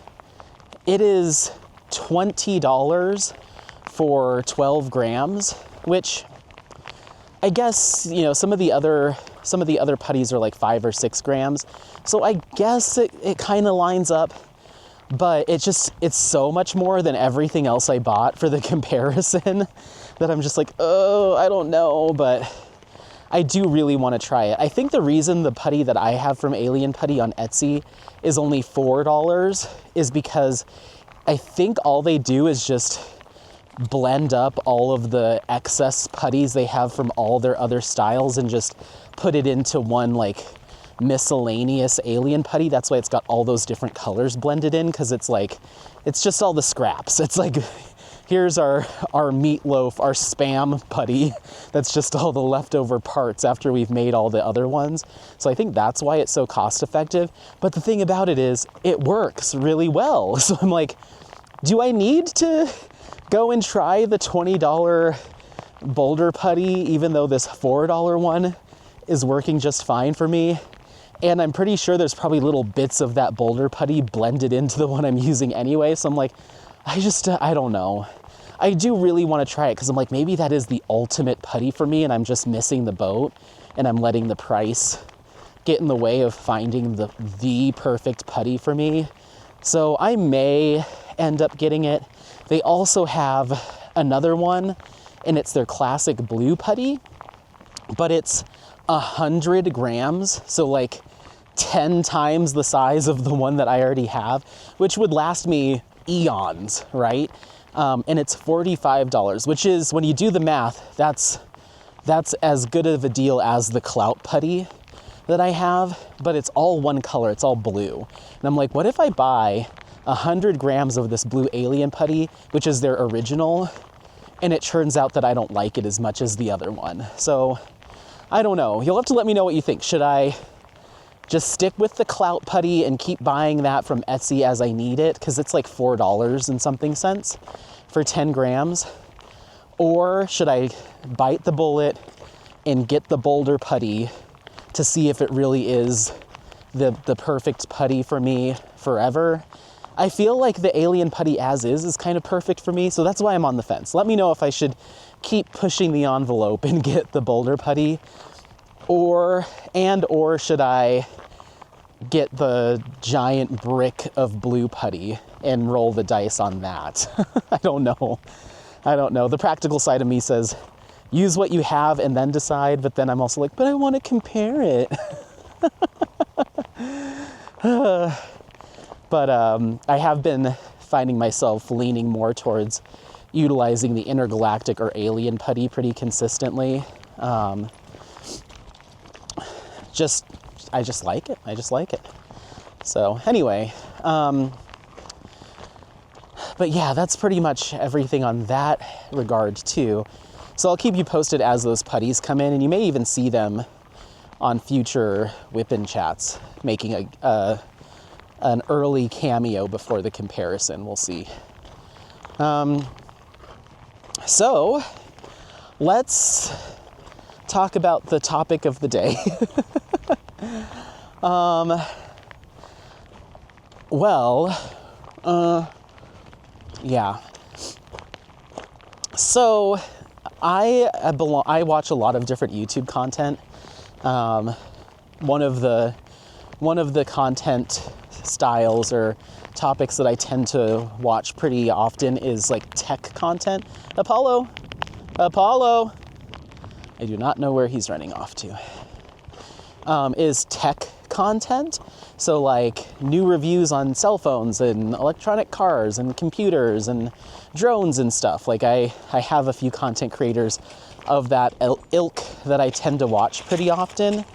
it is $20 for 12 grams, which I guess, some of the other putties are like 5 or 6 grams. So I guess it kind of lines up, but it's so much more than everything else I bought for the comparison that I'm just like, oh, I don't know, but I do really want to try it. I think the reason the putty that I have from Alien Putty on Etsy is only $4 is because I think all they do is just blend up all of the excess putties they have from all their other styles and just put it into one like miscellaneous alien putty. That's why it's got all those different colors blended in, because it's just all the scraps. It's like, here's our meatloaf, our Spam putty. That's just all the leftover parts after we've made all the other ones. So I think that's why it's so cost effective. But the thing about it is it works really well. So I'm like, do I need to go and try the $20 Boulder putty, even though this $4 one is working just fine for me? And I'm pretty sure there's probably little bits of that Boulder putty blended into the one I'm using anyway. So I'm like, I don't know. I do really want to try it because I'm like, maybe that is the ultimate putty for me and I'm just missing the boat and I'm letting the price get in the way of finding the perfect putty for me. So I may end up getting it. They also have another one, and it's their classic blue putty, but it's 100 grams, so like 10 times the size of the one that I already have, which would last me eons, right? And it's $45, which is, when you do the math, that's as good of a deal as the Clout putty that I have, but it's all one color, it's all blue. And I'm like, what if I buy 100 grams of this blue alien putty, which is their original, and it turns out that I don't like it as much as the other one? So I don't know. You'll have to let me know what you think. Should I just stick with the Clout putty and keep buying that from Etsy as I need it, because it's like $4 and something cents for 10 grams? Or should I bite the bullet and get the Boulder putty to see if it really is the perfect putty for me forever? I feel like the alien putty as is kind of perfect for me, so that's why I'm on the fence. Let me know if I should keep pushing the envelope and get the Boulder putty, or should I get the giant brick of blue putty and roll the dice on that? I don't know. The practical side of me says, use what you have and then decide, but then I'm also like, but I want to compare it. But I have been finding myself leaning more towards utilizing the intergalactic or alien putty pretty consistently. I just like it. So anyway, but yeah, that's pretty much everything on that regard too. So I'll keep you posted as those putties come in, and you may even see them on future Whippin' Chats, making an early cameo before the comparison. We'll see. So let's talk about the topic of the day. Yeah. So I watch a lot of different YouTube content. One of the content styles or topics that I tend to watch pretty often is like tech content. Apollo. I do not know where he's running off to. Is tech content. So like new reviews on cell phones and electronic cars and computers and drones and stuff. Like I have a few content creators of that ilk that I tend to watch pretty often.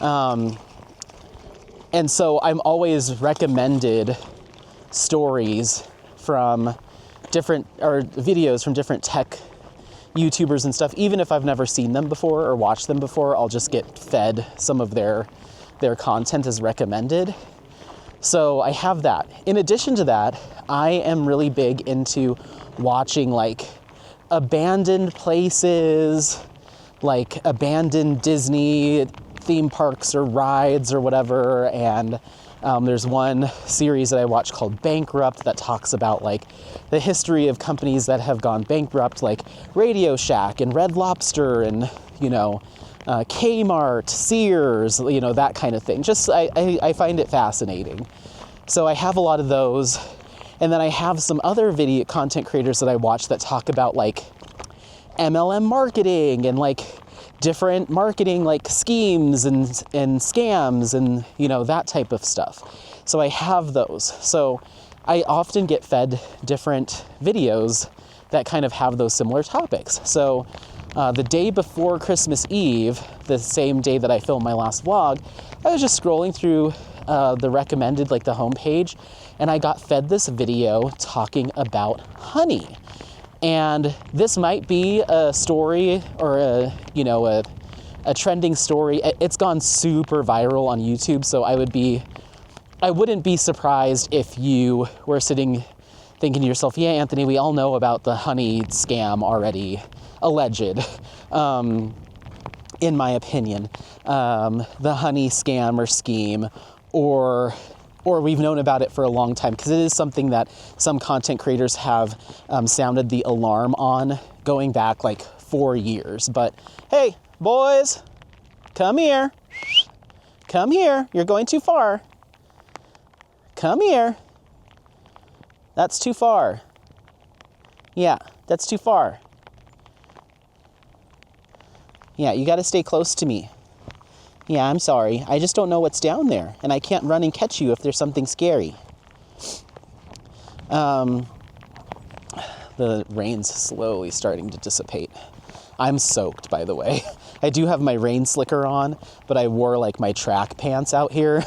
And so I'm always recommended stories from different, or videos from different tech YouTubers and stuff. Even if I've never seen them before or watched them before, I'll just get fed some of their content as recommended. So I have that. In addition to that, I am really big into watching like abandoned places, like abandoned Disney theme parks or rides or whatever. And there's one series that I watch called Bankrupt that talks about like the history of companies that have gone bankrupt, like Radio Shack and Red Lobster and, Kmart, Sears, that kind of thing. Just, I find it fascinating. So I have a lot of those. And then I have some other video content creators that I watch that talk about like MLM marketing and like different marketing like schemes and scams and, that type of stuff. So I have those. So I often get fed different videos that kind of have those similar topics. So the day before Christmas Eve, the same day that I filmed my last vlog, I was just scrolling through the recommended, like the homepage, and I got fed this video talking about honey. And this might be a story or a trending story. It's gone super viral on YouTube, so I wouldn't be surprised if you were sitting thinking to yourself, yeah, Anthony, we all know about the honey scam already, alleged, in my opinion, the honey scam or scheme, or we've known about it for a long time, because it is something that some content creators have sounded the alarm on going back like 4 years. But hey, boys, come here. Come here. You're going too far. Come here. That's too far. Yeah, that's too far. Yeah, you got to stay close to me. Yeah, I'm sorry. I just don't know what's down there, and I can't run and catch you if there's something scary. The rain's slowly starting to dissipate. I'm soaked, by the way. I do have my rain slicker on, but I wore like my track pants out here,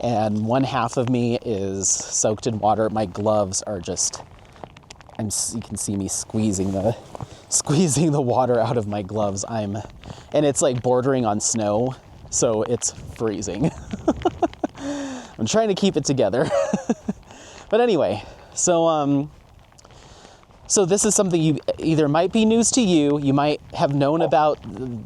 and one half of me is soaked in water. My gloves are just, you can see me squeezing the water out of my gloves. And it's like bordering on snow, so it's freezing. I'm trying to keep it together. But anyway, so this is something you either might be news to you, you might have known about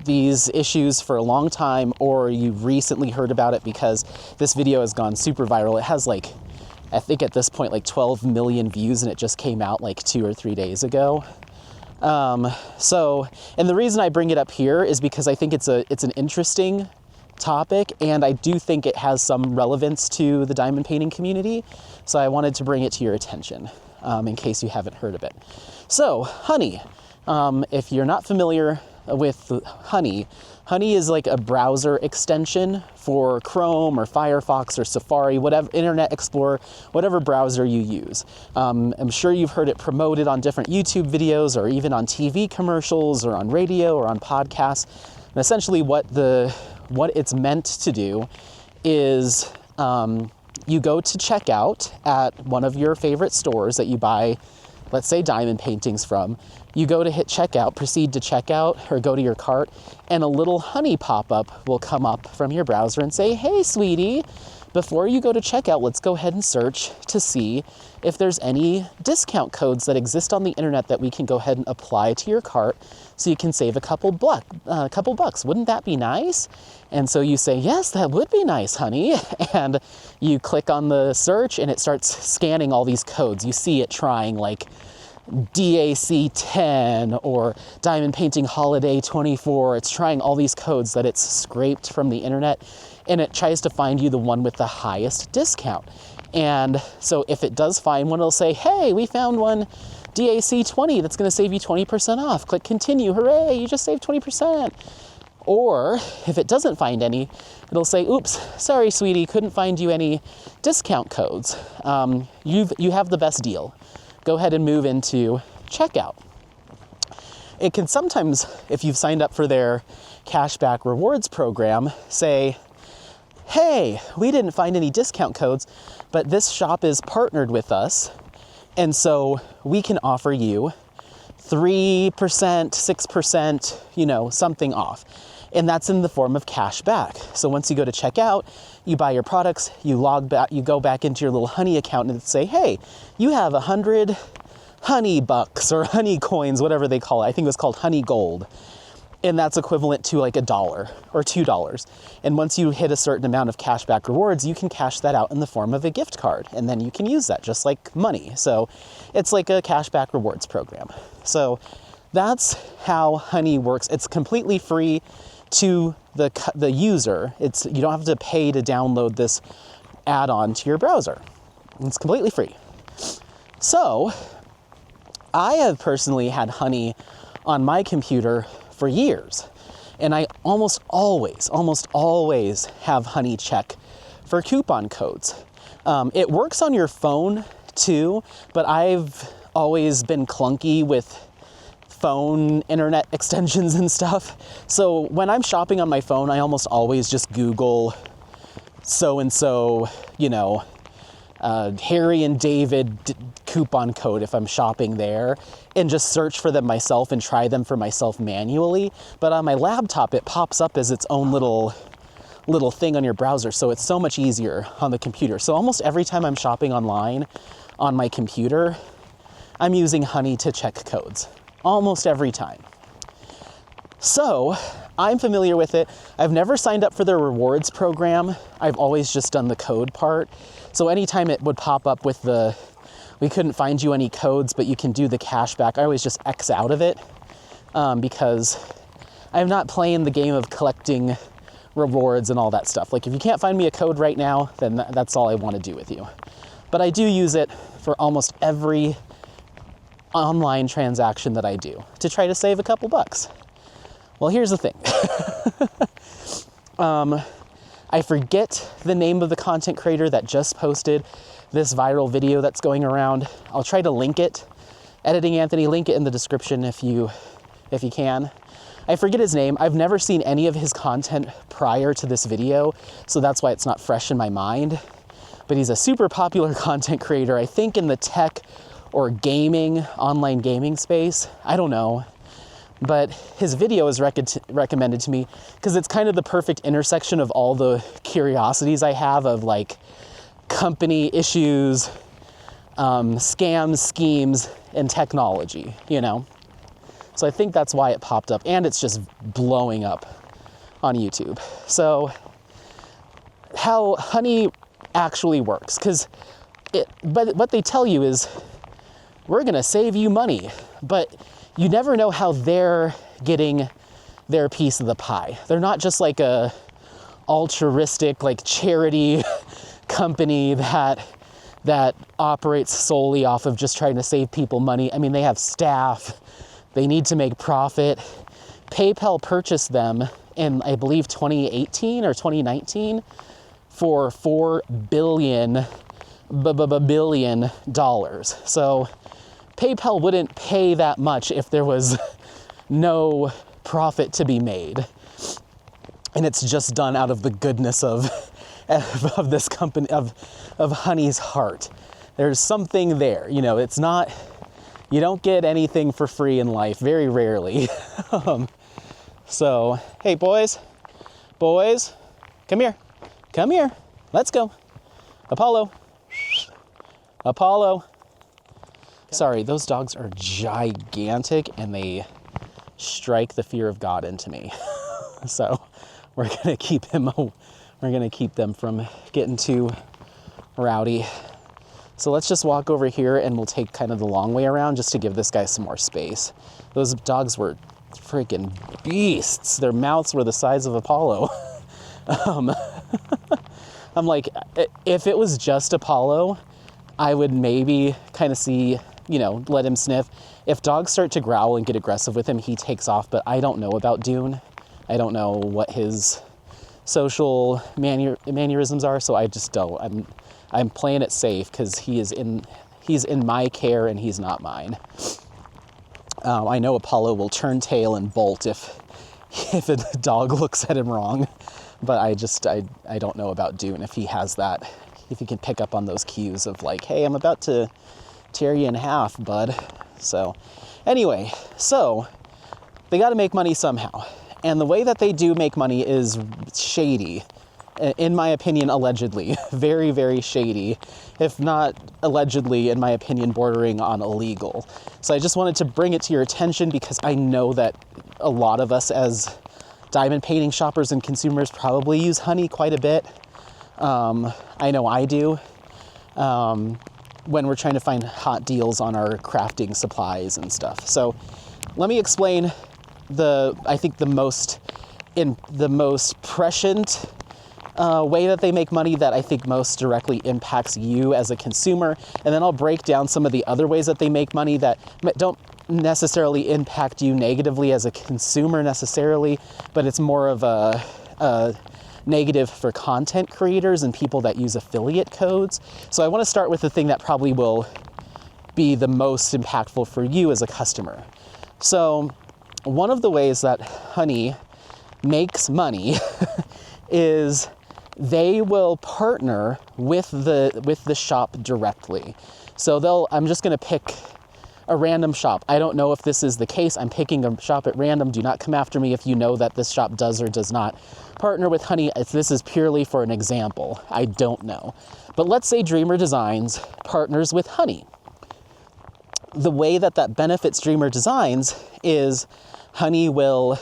these issues for a long time, or you recently heard about it because this video has gone super viral. It has like, I think at this point, like 12 million views, and it just came out like 2 or 3 days ago. And the reason I bring it up here is because I think it's an interesting topic, and I do think it has some relevance to the diamond painting community. So I wanted to bring it to your attention. In case you haven't heard of it. So, honey. If you're not familiar with honey is like a browser extension for Chrome or Firefox or Safari, whatever, Internet Explorer, whatever browser you use. I'm sure you've heard it promoted on different YouTube videos or even on TV commercials or on radio or on podcasts. And essentially what it's meant to do is you go to checkout at one of your favorite stores that you buy let's say diamond paintings from, you go to hit checkout, proceed to checkout, or go to your cart, and a little honey pop-up will come up from your browser and say, hey, sweetie, before you go to checkout, let's go ahead and search to see if there's any discount codes that exist on the internet that we can go ahead and apply to your cart so you can save a couple bucks. Wouldn't that be nice? And so you say, yes, that would be nice, honey. And you click on the search and it starts scanning all these codes. You see it trying like DAC 10 or Diamond Painting Holiday 24. It's trying all these codes that it's scraped from the internet, and it tries to find you the one with the highest discount. And so if it does find one, it'll say, hey, we found one DAC 20 that's going to save you 20% off. Click continue. Hooray, you just saved 20%. Or if it doesn't find any, it'll say, oops, sorry, sweetie, couldn't find you any discount codes. You have the best deal. Go ahead and move into checkout. It can sometimes, if you've signed up for their cashback rewards program, say, hey, we didn't find any discount codes, but this shop is partnered with us, and so we can offer you 3%, 6%, something off. And that's in the form of cash back. So once you go to checkout, you buy your products, you log back, you go back into your little honey account and say, hey, you have 100 honey bucks or honey coins, whatever they call it. I think it was called honey gold. And that's equivalent to like $1 or $2. And once you hit a certain amount of cashback rewards, you can cash that out in the form of a gift card. And then you can use that just like money. So it's like a cashback rewards program. So that's how honey works. It's completely free to the user. You don't have to pay to download this add-on to your browser. It's completely free. So I have personally had honey on my computer for years, and I almost always have honey check for coupon codes. It works on your phone too, but I've always been clunky with phone internet extensions and stuff. So when I'm shopping on my phone, I almost always just Google so-and-so, Harry and David coupon code if I'm shopping there, and just search for them myself and try them for myself manually. But on my laptop, it pops up as its own little thing on your browser. So it's so much easier on the computer. So almost every time I'm shopping online on my computer, I'm using honey to check codes. Almost every time. So I'm familiar with it. I've never signed up for their rewards program. I've always just done the code part. So anytime it would pop up with we couldn't find you any codes, but you can do the cashback, I always just X out of it because I'm not playing the game of collecting rewards and all that stuff. Like if you can't find me a code right now, then that's all I want to do with you. But I do use it for almost every online transaction that I do to try to save a couple bucks. Well, here's the thing. I forget the name of the content creator that just posted this viral video that's going around. I'll try to link it. Editing Anthony, link it in the description if you can. I forget his name. I've never seen any of his content prior to this video, so that's why it's not fresh in my mind. But he's a super popular content creator, I think in the tech or gaming, online gaming space. I don't know. But his video is recommended to me because it's kind of the perfect intersection of all the curiosities I have of like company issues, scams, schemes, and technology, So I think that's why it popped up, and it's just blowing up on YouTube. So how honey actually works, but what they tell you is, we're gonna save you money, but you never know how they're getting their piece of the pie. They're not just like a altruistic, like charity company that operates solely off of just trying to save people money. I mean, they have staff, they need to make profit. PayPal purchased them in, I believe, 2018 or 2019 for $4 billion. So PayPal wouldn't pay that much if there was no profit to be made. And it's just done out of the goodness of this company, of Honey's heart. There's something there, it's not, You don't get anything for free in life, very rarely. So, hey, boys, come here, let's go. Apollo. Sorry, those dogs are gigantic and they strike the fear of God into me. So we're gonna keep them from getting too rowdy. So let's just walk over here and we'll take kind of the long way around just to give this guy some more space. Those dogs were freaking beasts. Their mouths were the size of Apollo. I'm like, if it was just Apollo, I would maybe kind of see, let him sniff. If dogs start to growl and get aggressive with him, he takes off, but I don't know about Dune. I don't know what his social mannerisms are, so I just don't. I'm playing it safe because he's in my care and he's not mine. I know Apollo will turn tail and bolt if a dog looks at him wrong, but I don't know about Dune if he has that, if he can pick up on those cues of like, hey, I'm about to tear you in half, bud. So anyway, so they got to make money somehow. And the way that they do make money is shady. In my opinion, allegedly. Very, very shady. If not allegedly, in my opinion, bordering on illegal. So I just wanted to bring it to your attention because I know that a lot of us as diamond painting shoppers and consumers probably use honey quite a bit. I know I do. When we're trying to find hot deals on our crafting supplies and stuff. So let me explain I think the most prescient way that they make money that I think most directly impacts you as a consumer. And then I'll break down some of the other ways that they make money that don't necessarily impact you negatively as a consumer necessarily, but it's more of a negative for content creators and people that use affiliate codes. So I want to start with the thing that probably will be the most impactful for you as a customer. So one of the ways that honey makes money is they will partner with the shop directly. So I'm just going to pick a random shop. I don't know if this is the case. I'm picking a shop at random. Do not come after me if you know that this shop does or does not partner with honey. This is purely for an example. I don't know. But let's say Dreamer Designs partners with honey. The way that benefits Dreamer Designs is honey will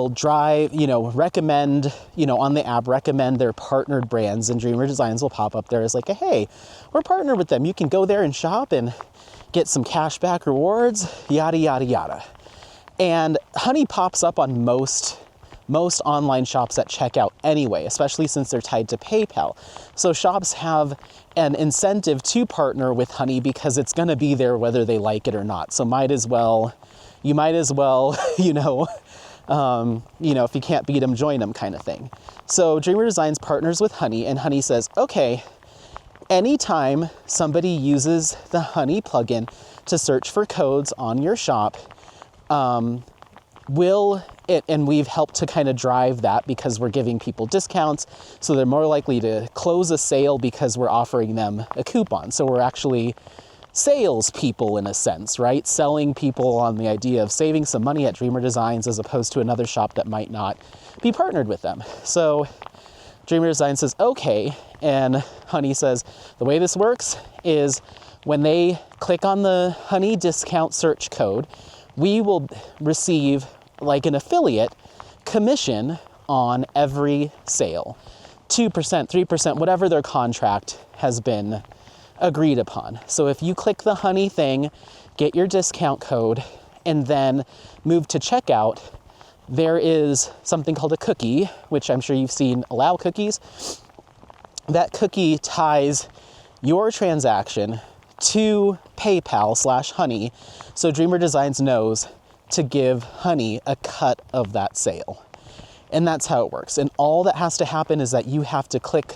drive, recommend, on the app, recommend their partnered brands, and Dreamer Designs will pop up there as like, hey, we're partnered with them. You can go there and shop and get some cash back rewards, yada, yada, yada. And honey pops up on most online shops at checkout anyway, especially since they're tied to PayPal. So shops have an incentive to partner with honey because it's going to be there whether they like it or not. So you might as well, if you can't beat them, join them kind of thing. So Dreamer Designs partners with honey, and honey says, okay, anytime somebody uses the honey plugin to search for codes on your shop, and we've helped to kind of drive that because we're giving people discounts, so they're more likely to close a sale because we're offering them a coupon. So we're actually salespeople in a sense, right? Selling people on the idea of saving some money at Dreamer Designs as opposed to another shop that might not be partnered with them. So Dreamer Designs says, okay, and honey says, the way this works is when they click on the honey discount search code, we will receive like an affiliate commission on every sale. 2%, 3%, whatever their contract has been agreed upon. So if you click the honey thing, get your discount code, and then move to checkout, there is something called a cookie, which I'm sure you've seen allow cookies. That cookie ties your transaction to PayPal/honey, so Dreamer Designs knows to give honey a cut of that sale. And that's how it works. And all that has to happen is that you have to click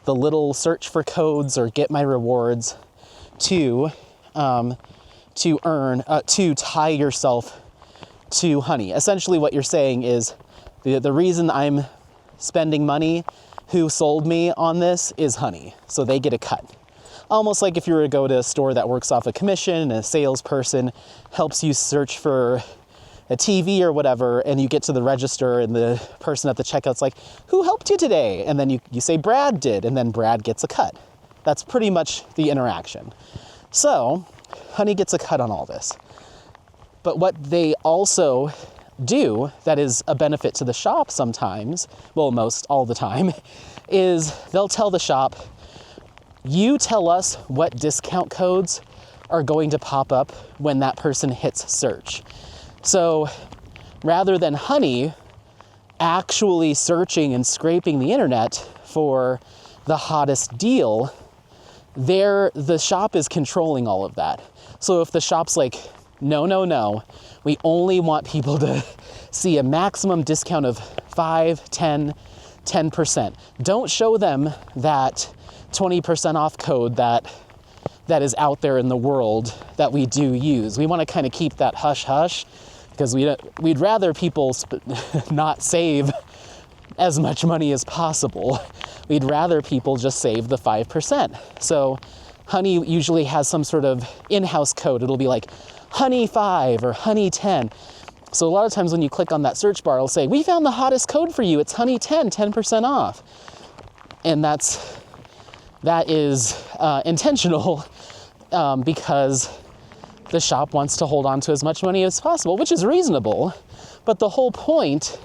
the little search for codes or get my rewards to tie yourself to honey. Essentially what you're saying is the reason I'm spending money, who sold me on this, is honey. So they get a cut. almost like if you were to go to a store that works off a commission and a salesperson helps you search for a TV or whatever, and you get to the register and the person at the checkout's like, who helped you today? And then you say Brad did, and then Brad gets a cut. That's pretty much the interaction. So Honey gets a cut on all this. But what they also do that is a benefit to the shop sometimes, well, most all the time, is they'll tell the shop, you tell us what discount codes are going to pop up when that person hits search. So rather than Honey actually searching and scraping the internet for the hottest deal, the shop is controlling all of that. So if the shop's like, no, we only want people to see a maximum discount of 5, 10%. Don't show them that 20% off code that is out there in the world that we do use. We want to kind of keep that hush-hush, because we'd rather people not save as much money as possible. We'd rather people just save the 5%. So Honey usually has some sort of in-house code. It'll be like Honey 5 or Honey 10. So a lot of times when you click on that search bar, it'll say, we found the hottest code for you. It's Honey 10, 10% off. And that is intentional because the shop wants to hold on to as much money as possible, which is reasonable. But the whole point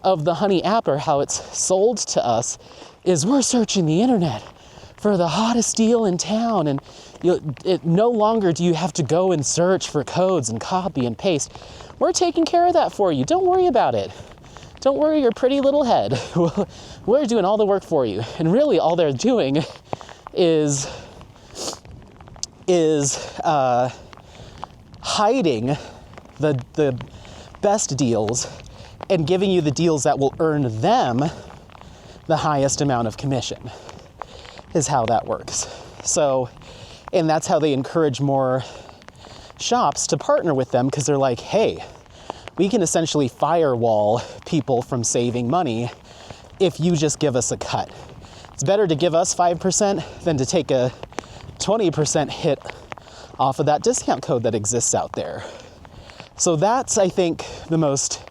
of the Honey app, or how it's sold to us, is we're searching the internet for the hottest deal in town. And no longer do you have to go and search for codes and copy and paste. We're taking care of that for you. Don't worry about it. Don't worry your pretty little head. We're doing all the work for you. And really all they're doing is hiding the best deals and giving you the deals that will earn them the highest amount of commission, is how that works. So, and that's how they encourage more shops to partner with them, because they're like, hey, we can essentially firewall people from saving money if you just give us a cut. It's better to give us 5% than to take a 20% hit off of that discount code that exists out there. So that's, I think, the most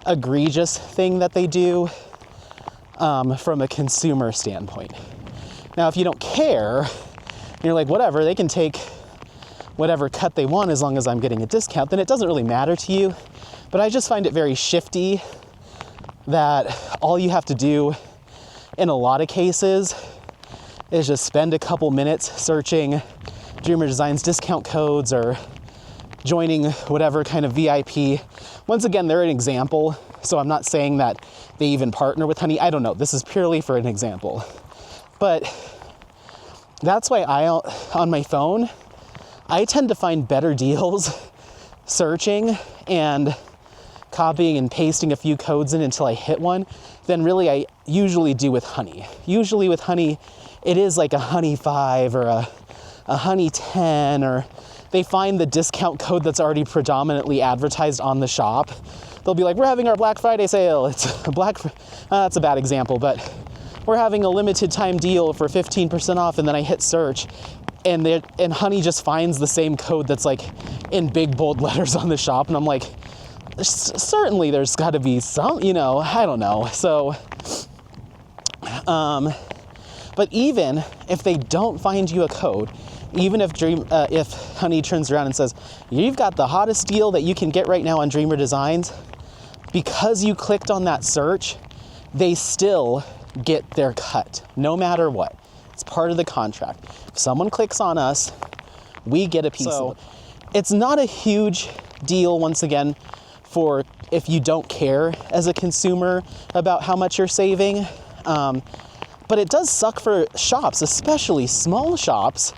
egregious thing that they do from a consumer standpoint. Now, if you don't care, you're like, whatever, they can take whatever cut they want as long as I'm getting a discount, then it doesn't really matter to you. But I just find it very shifty that all you have to do in a lot of cases is just spend a couple minutes searching Dreamer Designs discount codes or joining whatever kind of VIP. Once again, they're an example, so I'm not saying that they even partner with Honey. I don't know. This is purely for an example. But that's why on my phone, I tend to find better deals searching and copying and pasting a few codes in until I hit one than really I usually do with Honey. Usually with Honey, it is like a Honey 5 or a Honey 10, or they find the discount code that's already predominantly advertised on the shop. They'll be like, we're having our Black Friday sale. It's that's a bad example, but we're having a limited time deal for 15% off, and then I hit search, and Honey just finds the same code that's like in big bold letters on the shop, and I'm like, certainly there's got to be some, I don't know. So, but even if they don't find you a code, even if Honey turns around and says, you've got the hottest deal that you can get right now on Dreamer Designs, because you clicked on that search, they still get their cut, no matter what. It's part of the contract. If someone clicks on us, we get a piece of it. It's not a huge deal, once again, for if you don't care as a consumer about how much you're saving. But it does suck for shops, especially small shops,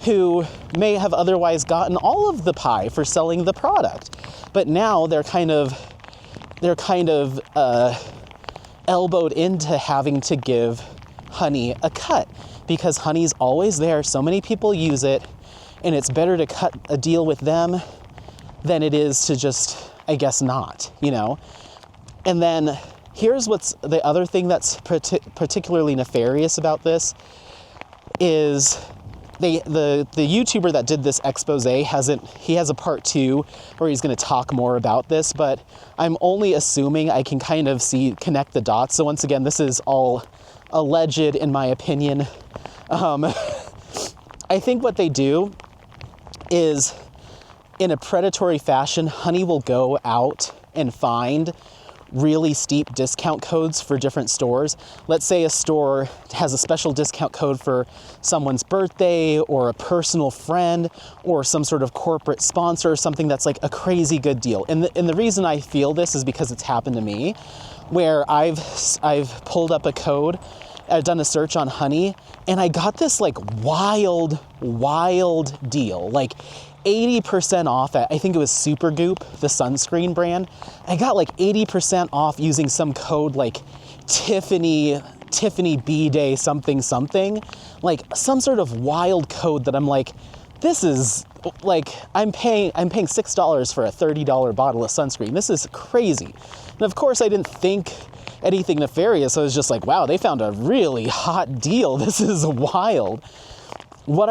who may have otherwise gotten all of the pie for selling the product. But now they're kind of elbowed into having to give Honey a cut, because Honey's always there. So many people use it, and it's better to cut a deal with them than it is to just, I guess, not, And then here's what's the other thing that's particularly nefarious about this is the YouTuber that did this expose he has a part 2 where he's going to talk more about this, but I'm only assuming. I can kind of connect the dots. So once again, this is all alleged in my opinion. I think what they do is, in a predatory fashion, Honey will go out and find really steep discount codes for different stores. Let's say a store has a special discount code for someone's birthday or a personal friend or some sort of corporate sponsor or something that's like a crazy good deal. And the reason I feel this is because it's happened to me, where I've pulled up a code, I've done a search on Honey, and I got this like wild deal, like 80% off at, I think it was Supergoop, the sunscreen brand. I got like 80% off using some code like Tiffany B-Day something, like some sort of wild code that I'm like, this is like, I'm paying $6 for a $30 bottle of sunscreen. This is crazy. And of course I didn't think anything nefarious. I was just like, wow, they found a really hot deal. This is wild. What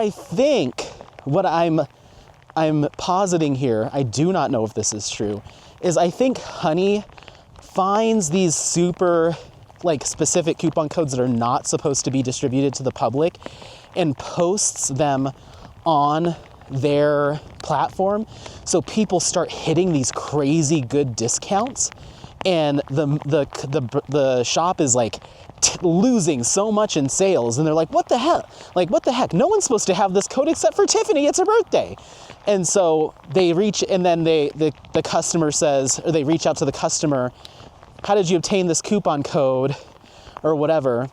I'm positing here, I do not know if this is true, is I think Honey finds these super like specific coupon codes that are not supposed to be distributed to the public and posts them on their platform. So people start hitting these crazy good discounts, and the shop is like losing so much in sales, and they're like, what the heck? No one's supposed to have this code except for Tiffany. It's her birthday. And so they reach, and then the customer says, or they reach out to the customer, how did you obtain this coupon code or whatever?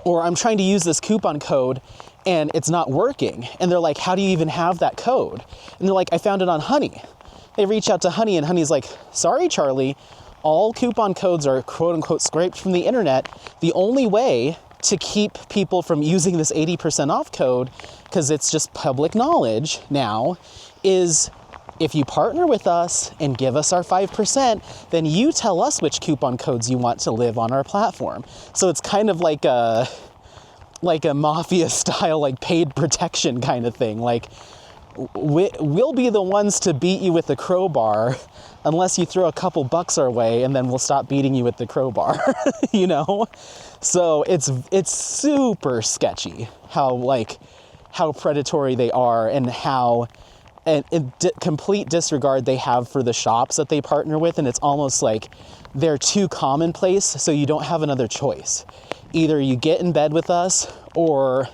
Or I'm trying to use this coupon code and it's not working. And they're like, how do you even have that code? And they're like, I found it on Honey. They reach out to Honey, and Honey's like, sorry, Charlie, all coupon codes are quote unquote scraped from the internet. The only way to keep people from using this 80% off code, because it's just public knowledge now, is if you partner with us and give us our 5%, then you tell us which coupon codes you want to live on our platform. So it's kind of like a mafia style, like paid protection kind of thing. Like, we'll be the ones to beat you with the crowbar unless you throw a couple bucks our way, and then we'll stop beating you with the crowbar, you know? So it's super sketchy how predatory they are, and how complete disregard they have for the shops that they partner with. And it's almost like they're too commonplace, so you don't have another choice. Either you get in bed with us, or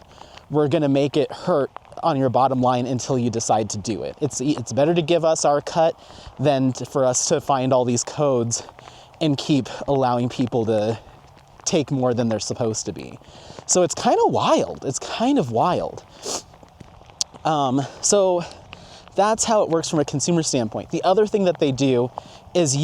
we're gonna make it hurt on your bottom line until you decide to do it. It's better to give us our cut than for us to find all these codes and keep allowing people to take more than they're supposed to be. So it's kind of wild. So that's how it works from a consumer standpoint. The other thing that they do is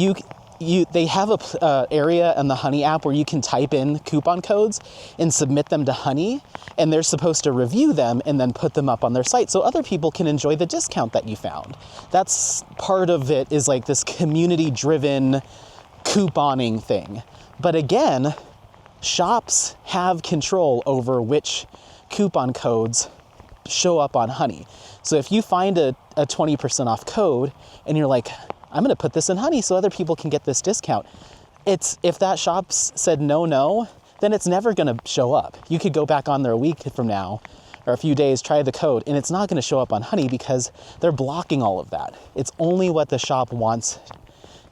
they have a area in the Honey app where you can type in coupon codes and submit them to Honey, and they're supposed to review them and then put them up on their site so other people can enjoy the discount that you found. That's part of it, is like this community-driven couponing thing. But again, shops have control over which coupon codes show up on Honey. So if you find a 20% off code and you're like, I'm going to put this in Honey so other people can get this discount, if that shop said no, then it's never going to show up. You could go back on there a week from now or a few days, try the code, and it's not going to show up on Honey because they're blocking all of that. It's only what the shop wants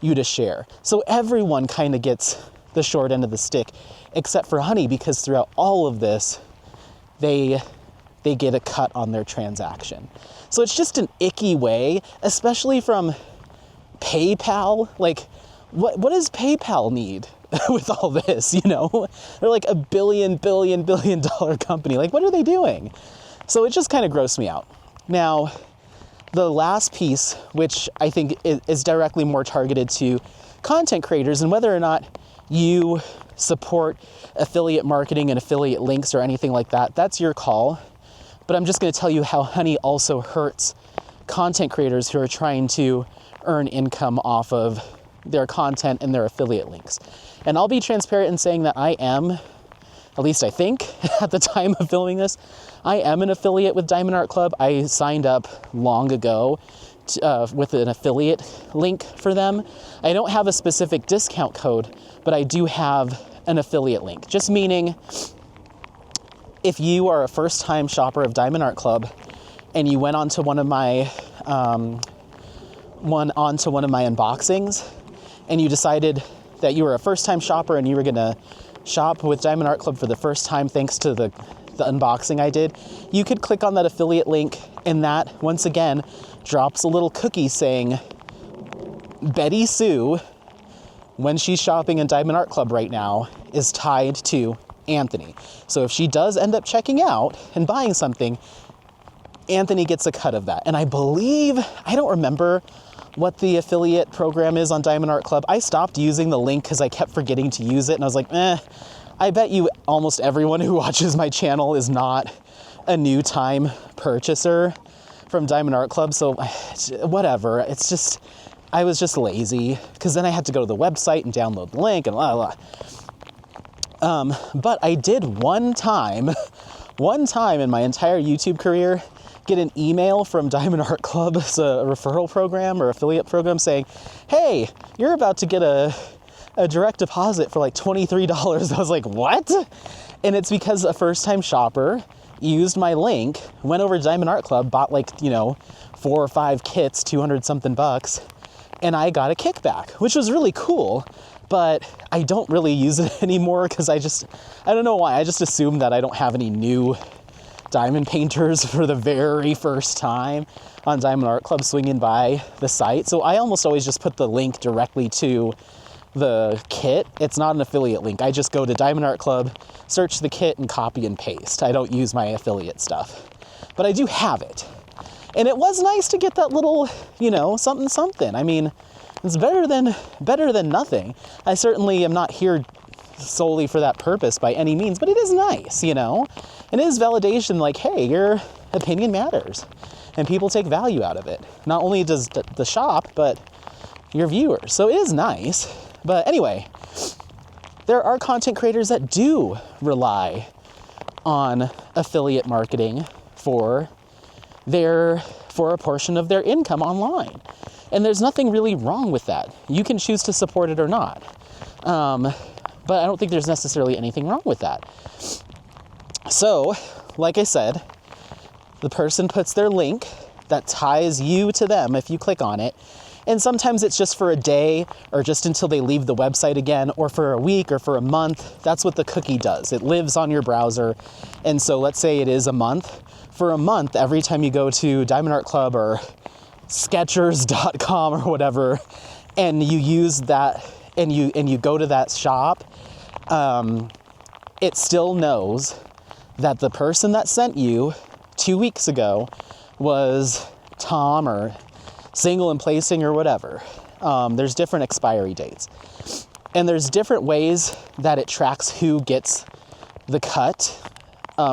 you to share. So everyone kind of gets the short end of the stick, except for Honey, because throughout all of this, they get a cut on their transaction. So it's just an icky way, especially from PayPal. Like, what does PayPal need with all this, you know? They're like a billion dollar company. Like, what are they doing? So it just kind of grossed me out. Now, the last piece, which I think is directly more targeted to content creators, and whether or not you support affiliate marketing and affiliate links or anything like that, that's your call. But I'm just going to tell you how Honey also hurts content creators who are trying to earn income off of their content and their affiliate links. And I'll be transparent in saying that I am at least I think at the time of filming this. I am an affiliate with Diamond Art Club. I signed up long ago with an affiliate link for them. I don't have a specific discount code, but I do have an affiliate link, just meaning if you are a first-time shopper of Diamond Art Club and you went onto one of my unboxings and you decided that you were a first-time shopper and you were gonna shop with Diamond Art Club for the first time thanks to the unboxing I did, you could click on that affiliate link, and that once again drops a little cookie saying Betty Sue, when she's shopping in Diamond Art Club right now, is tied to Anthony. So if she does end up checking out and buying something, Anthony gets a cut of that. And I believe, I don't remember what the affiliate program is on Diamond Art Club. I stopped using the link because I kept forgetting to use it, and I was like, I bet you almost everyone who watches my channel is not a new time purchaser from Diamond Art Club, so whatever. It's just, I was just lazy, because then I had to go to the website and download the link and blah, blah. But I did one time in my entire YouTube career, get an email from Diamond Art Club, it's a referral program or affiliate program, saying, hey, you're about to get a direct deposit for like $23. I was like, what? And it's because a first-time shopper used my link, went over to Diamond Art Club, bought like, 4 or 5 kits, 200 something bucks, and I got a kickback, which was really cool. But I don't really use it anymore because I don't know why. I just assume that I don't have any new diamond painters for the very first time on Diamond Art Club swinging by the site. So I almost always just put the link directly to the kit. It's not an affiliate link. I just go to Diamond Art Club, search the kit, and copy and paste. I don't use my affiliate stuff. But I do have it. And it was nice to get that little, something. I mean, it's better than nothing. I certainly am not here solely for that purpose by any means, but it is nice, And it is validation, like, hey, your opinion matters. And people take value out of it. Not only does the shop, but your viewers. So it is nice. But anyway, there are content creators that do rely on affiliate marketing for a portion of their income online. And there's nothing really wrong with that. You can choose to support it or not. But I don't think there's necessarily anything wrong with that. So, like I said, the person puts their link that ties you to them if you click on it. And sometimes it's just for a day or just until they leave the website again, or for a week or for a month. That's what the cookie does. It lives on your browser. And so let's say it is a month. For a month, every time you go to Diamond Art Club or Skechers.com or whatever, and you use that and you go to that shop, it still knows that the person that sent you 2 weeks ago was Tom or Single and Placing or whatever. There's different expiry dates. And there's different ways that it tracks who gets the cut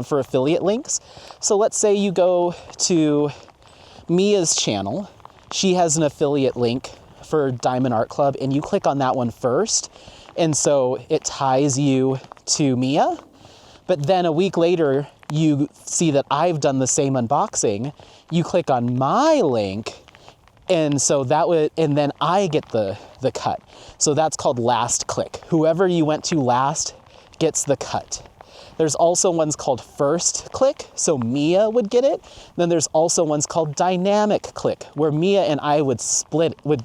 for affiliate links. So let's say you go to Mia's channel. She has an affiliate link for Diamond Art Club, and you click on that one first. And so it ties you to Mia. But then a week later, you see that I've done the same unboxing. You click on my link, and so and then I get the cut. So that's called last click. Whoever you went to last gets the cut. There's also ones called first click, so Mia would get it. Then there's also ones called dynamic click, where Mia and I would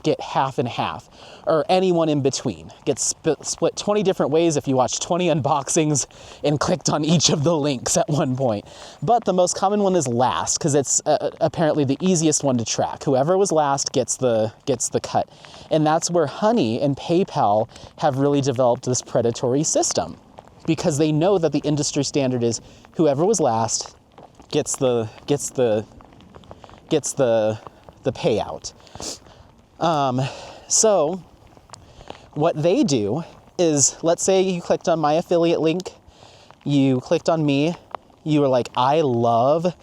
get half and half, or anyone in between. Gets split 20 different ways if you watch 20 unboxings and clicked on each of the links at one point. But the most common one is last, because it's apparently the easiest one to track. Whoever was last gets the cut. And that's where Honey and PayPal have really developed this predatory system, because they know that the industry standard is whoever was last gets the payout. So what they do is, let's say you clicked on my affiliate link, you clicked on me, you were like, I love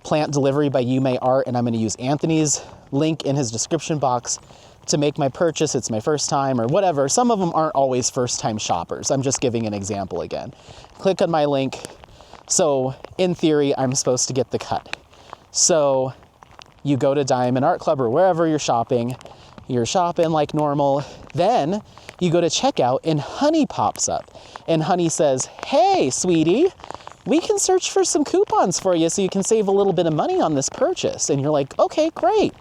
Plant Delivery by You May Art, and I'm going to use Anthony's link in his description box to make my purchase. It's my first time or whatever. Some of them aren't always first time shoppers. I'm just giving an example again. Click on my link. So in theory, I'm supposed to get the cut. So you go to Diamond Art Club or wherever you're shopping like normal. Then you go to checkout and Honey pops up. And Honey says, hey, sweetie, we can search for some coupons for you so you can save a little bit of money on this purchase. And you're like, okay, great.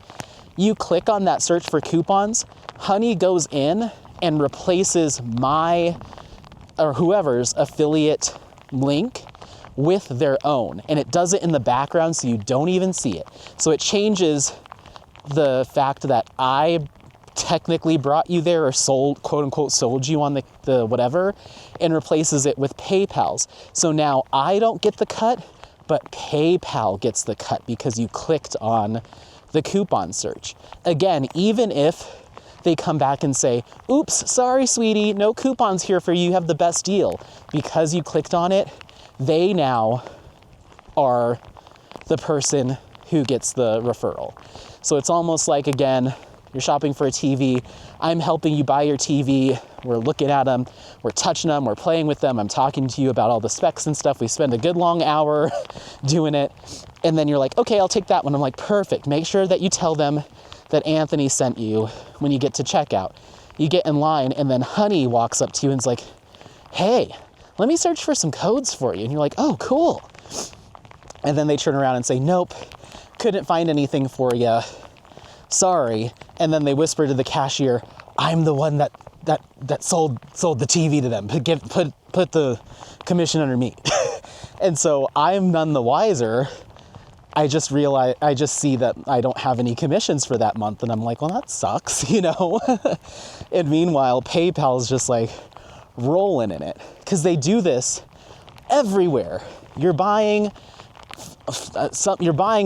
You click on that search for coupons. Honey goes in and replaces my or whoever's affiliate link with their own. And it does it in the background so you don't even see it. So it changes the fact that I technically brought you there or sold, quote unquote, sold you on the whatever, and replaces it with PayPal's. So now I don't get the cut, but PayPal gets the cut because you clicked on the coupon search. Again, even if they come back and say, oops, sorry, sweetie, no coupons here for you, you have the best deal. Because you clicked on it, they now are the person who gets the referral. So it's almost like, again, you're shopping for a TV. I'm helping you buy your TV. We're looking at them. We're touching them. We're playing with them. I'm talking to you about all the specs and stuff. We spend a good long hour doing it. And then you're like, okay, I'll take that one. I'm like, perfect. Make sure that you tell them that Anthony sent you when you get to checkout. You get in line and then Honey walks up to you and is like, hey, let me search for some codes for you. And you're like, oh, cool. And then they turn around and say, nope, couldn't find anything for you. Sorry. And then they whisper to the cashier, I'm the one that sold the TV to them. Put the commission under me. And so I'm none the wiser. I just see that I don't have any commissions for that month. And I'm like, well, that sucks, you know? And meanwhile, PayPal's just like rolling in it because they do this everywhere. You're buying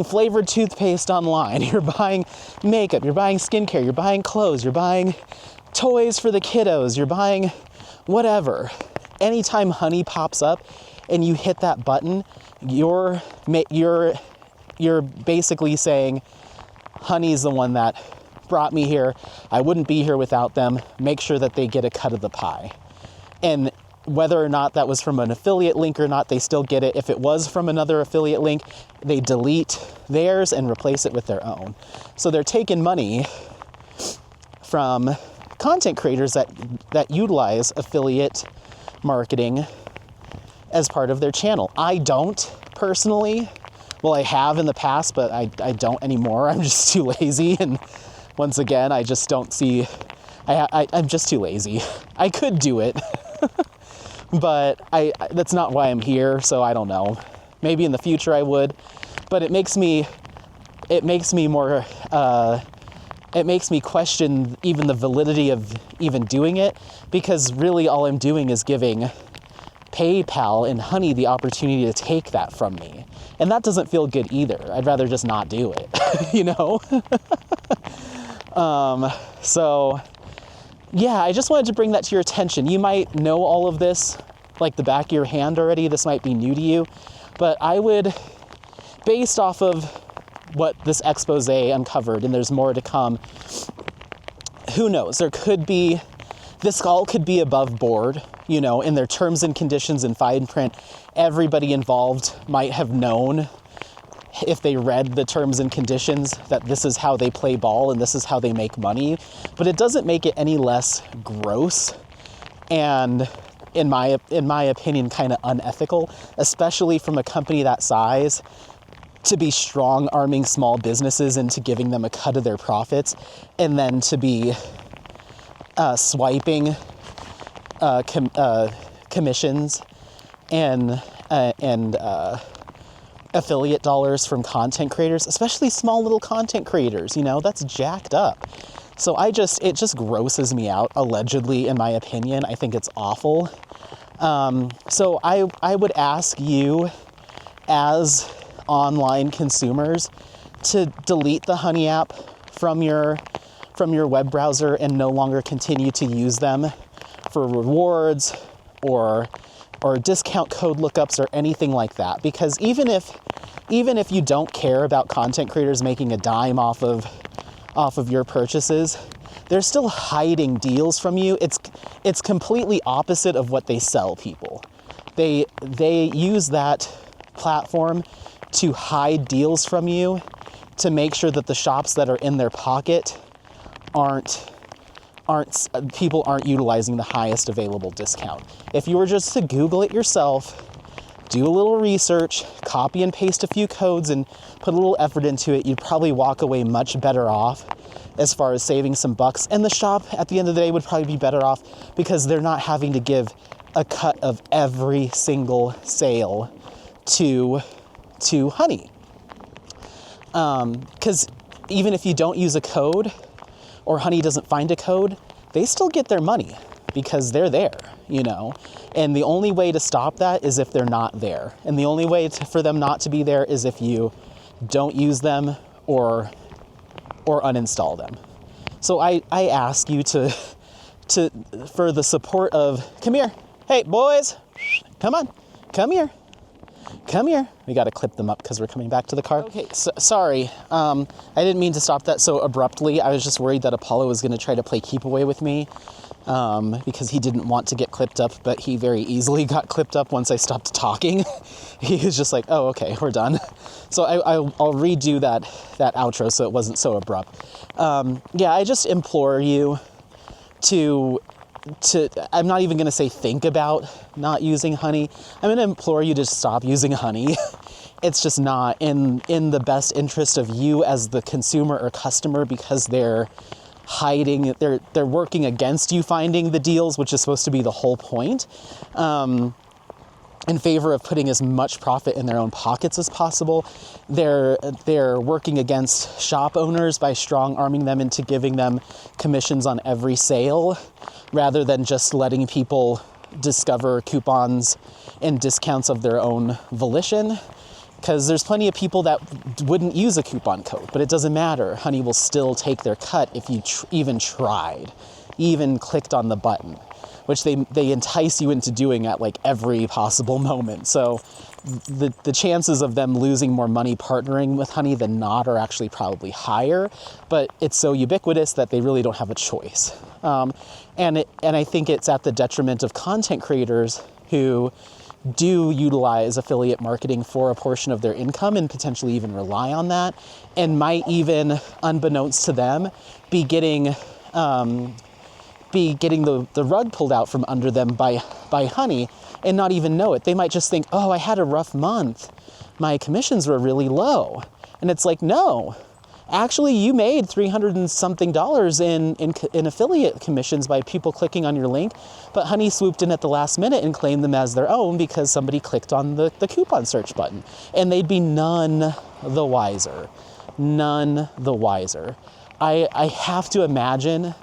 flavored toothpaste online, you're buying makeup, you're buying skincare, you're buying clothes, you're buying toys for the kiddos, you're buying whatever. Anytime Honey pops up and you hit that button, you're basically saying, Honey's the one that brought me here. I wouldn't be here without them. Make sure that they get a cut of the pie. And whether or not that was from an affiliate link or not, they still get it. If it was from another affiliate link, they delete theirs and replace it with their own. So they're taking money from content creators that utilize affiliate marketing as part of their channel. I don't personally. Well, I have in the past, but I don't anymore. I'm just too lazy. And once again, I just don't see, I'm just too lazy. I could do it. But that's not why I'm here, so I don't know. Maybe in the future I would, but it makes me question even the validity of even doing it, because really all I'm doing is giving PayPal and Honey the opportunity to take that from me. And that doesn't feel good either. I'd rather just not do it, you know? So yeah, I just wanted to bring that to your attention. You might know all of this like the back of your hand already. This might be new to you, but I would, based off of what this expose uncovered, and there's more to come, who knows? This all could be above board, you know, in their terms and conditions in fine print. Everybody involved might have known, if they read the terms and conditions, that this is how they play ball and this is how they make money. But it doesn't make it any less gross and, in my opinion, kind of unethical, especially from a company that size, to be strong-arming small businesses into giving them a cut of their profits, and then to be swiping commissions and affiliate dollars from content creators, especially small little content creators, you know, that's jacked up. So it just grosses me out, allegedly, in my opinion. I think it's awful. So I would ask you, as online consumers, to delete the Honey app from your web browser and no longer continue to use them for rewards or discount code lookups or anything like that. Because even if you don't care about content creators making a dime off of your purchases, they're still hiding deals from you. It's completely opposite of what they sell people. They use that platform to hide deals from you, to make sure that the shops that are in their pocket people aren't utilizing the highest available discount. If you were just to Google it yourself, do a little research, copy and paste a few codes and put a little effort into it, you'd probably walk away much better off as far as saving some bucks. And the shop at the end of the day would probably be better off because they're not having to give a cut of every single sale to Honey. Because even if you don't use a code or Honey doesn't find a code, they still get their money because they're there, you know? And the only way to stop that is if they're not there. And the only way for them not to be there is if you don't use them or uninstall them. So I ask you to for the support of, come here, hey boys, come on, come here. We got to clip them up because we're coming back to the car. Okay, sorry. I didn't mean to stop that so abruptly. I was just worried that Apollo was going to try to play keep away with me because he didn't want to get clipped up, but he very easily got clipped up once I stopped talking. He was just like, oh, okay, we're done. So I'll redo that outro so it wasn't so abrupt. Yeah, I just implore you to I'm not even going to say think about not using Honey. I'm going to implore you to stop using Honey. It's just not in the best interest of you as the consumer or customer, because they're hiding, they're working against you finding the deals, which is supposed to be the whole point, in favor of putting as much profit in their own pockets as possible. They're working against shop owners by strong-arming them into giving them commissions on every sale, rather than just letting people discover coupons and discounts of their own volition. Because there's plenty of people that wouldn't use a coupon code, but it doesn't matter. Honey will still take their cut if you even tried, even clicked on the button, which they entice you into doing at like every possible moment. So the chances of them losing more money partnering with Honey than not are actually probably higher, but it's so ubiquitous that they really don't have a choice. And I think it's at the detriment of content creators who do utilize affiliate marketing for a portion of their income and potentially even rely on that, and might even, unbeknownst to them, be getting the rug pulled out from under them by Honey and not even know it. They might just think, oh, I had a rough month. My commissions were really low. And it's like, no, actually you made $300 and something in affiliate commissions by people clicking on your link, but Honey swooped in at the last minute and claimed them as their own because somebody clicked on the coupon search button. And they'd be none the wiser. None the wiser. I have to imagine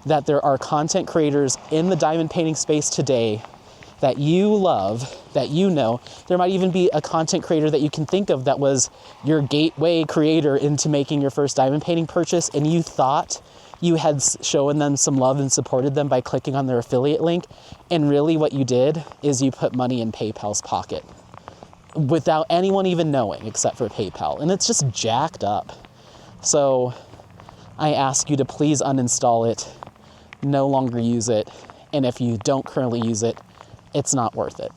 that there are content creators in the diamond painting space today that you love, that you know. There might even be a content creator that you can think of that was your gateway creator into making your first diamond painting purchase, and you thought you had shown them some love and supported them by clicking on their affiliate link, and really what you did is you put money in PayPal's pocket without anyone even knowing except for PayPal, and it's just jacked up. So I ask you to please uninstall it, no longer use it, and if you don't currently use it, it's not worth it.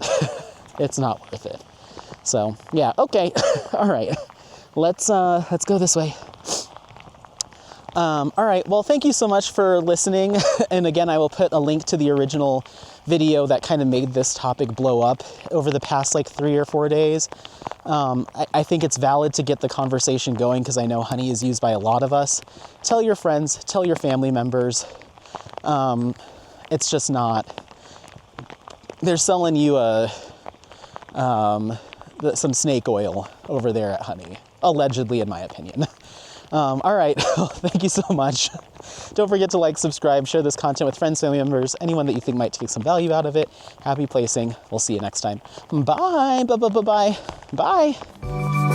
It's not worth it. So yeah, okay. All right, let's go this way. All right, well, thank you so much for listening. And again, I will put a link to the original video that kind of made this topic blow up over the past like 3 or 4 days. I think it's valid to get the conversation going because I know Honey is used by a lot of us. Tell your friends, tell your family members. It's just not, they're selling you some snake oil over there at Honey, allegedly, in my opinion. All right, well, thank you so much. Don't forget to like, subscribe, share this content with friends, family members, anyone that you think might take some value out of it. Happy placing. We'll see you next time. Bye. Bye. Bye. Bye. Bye.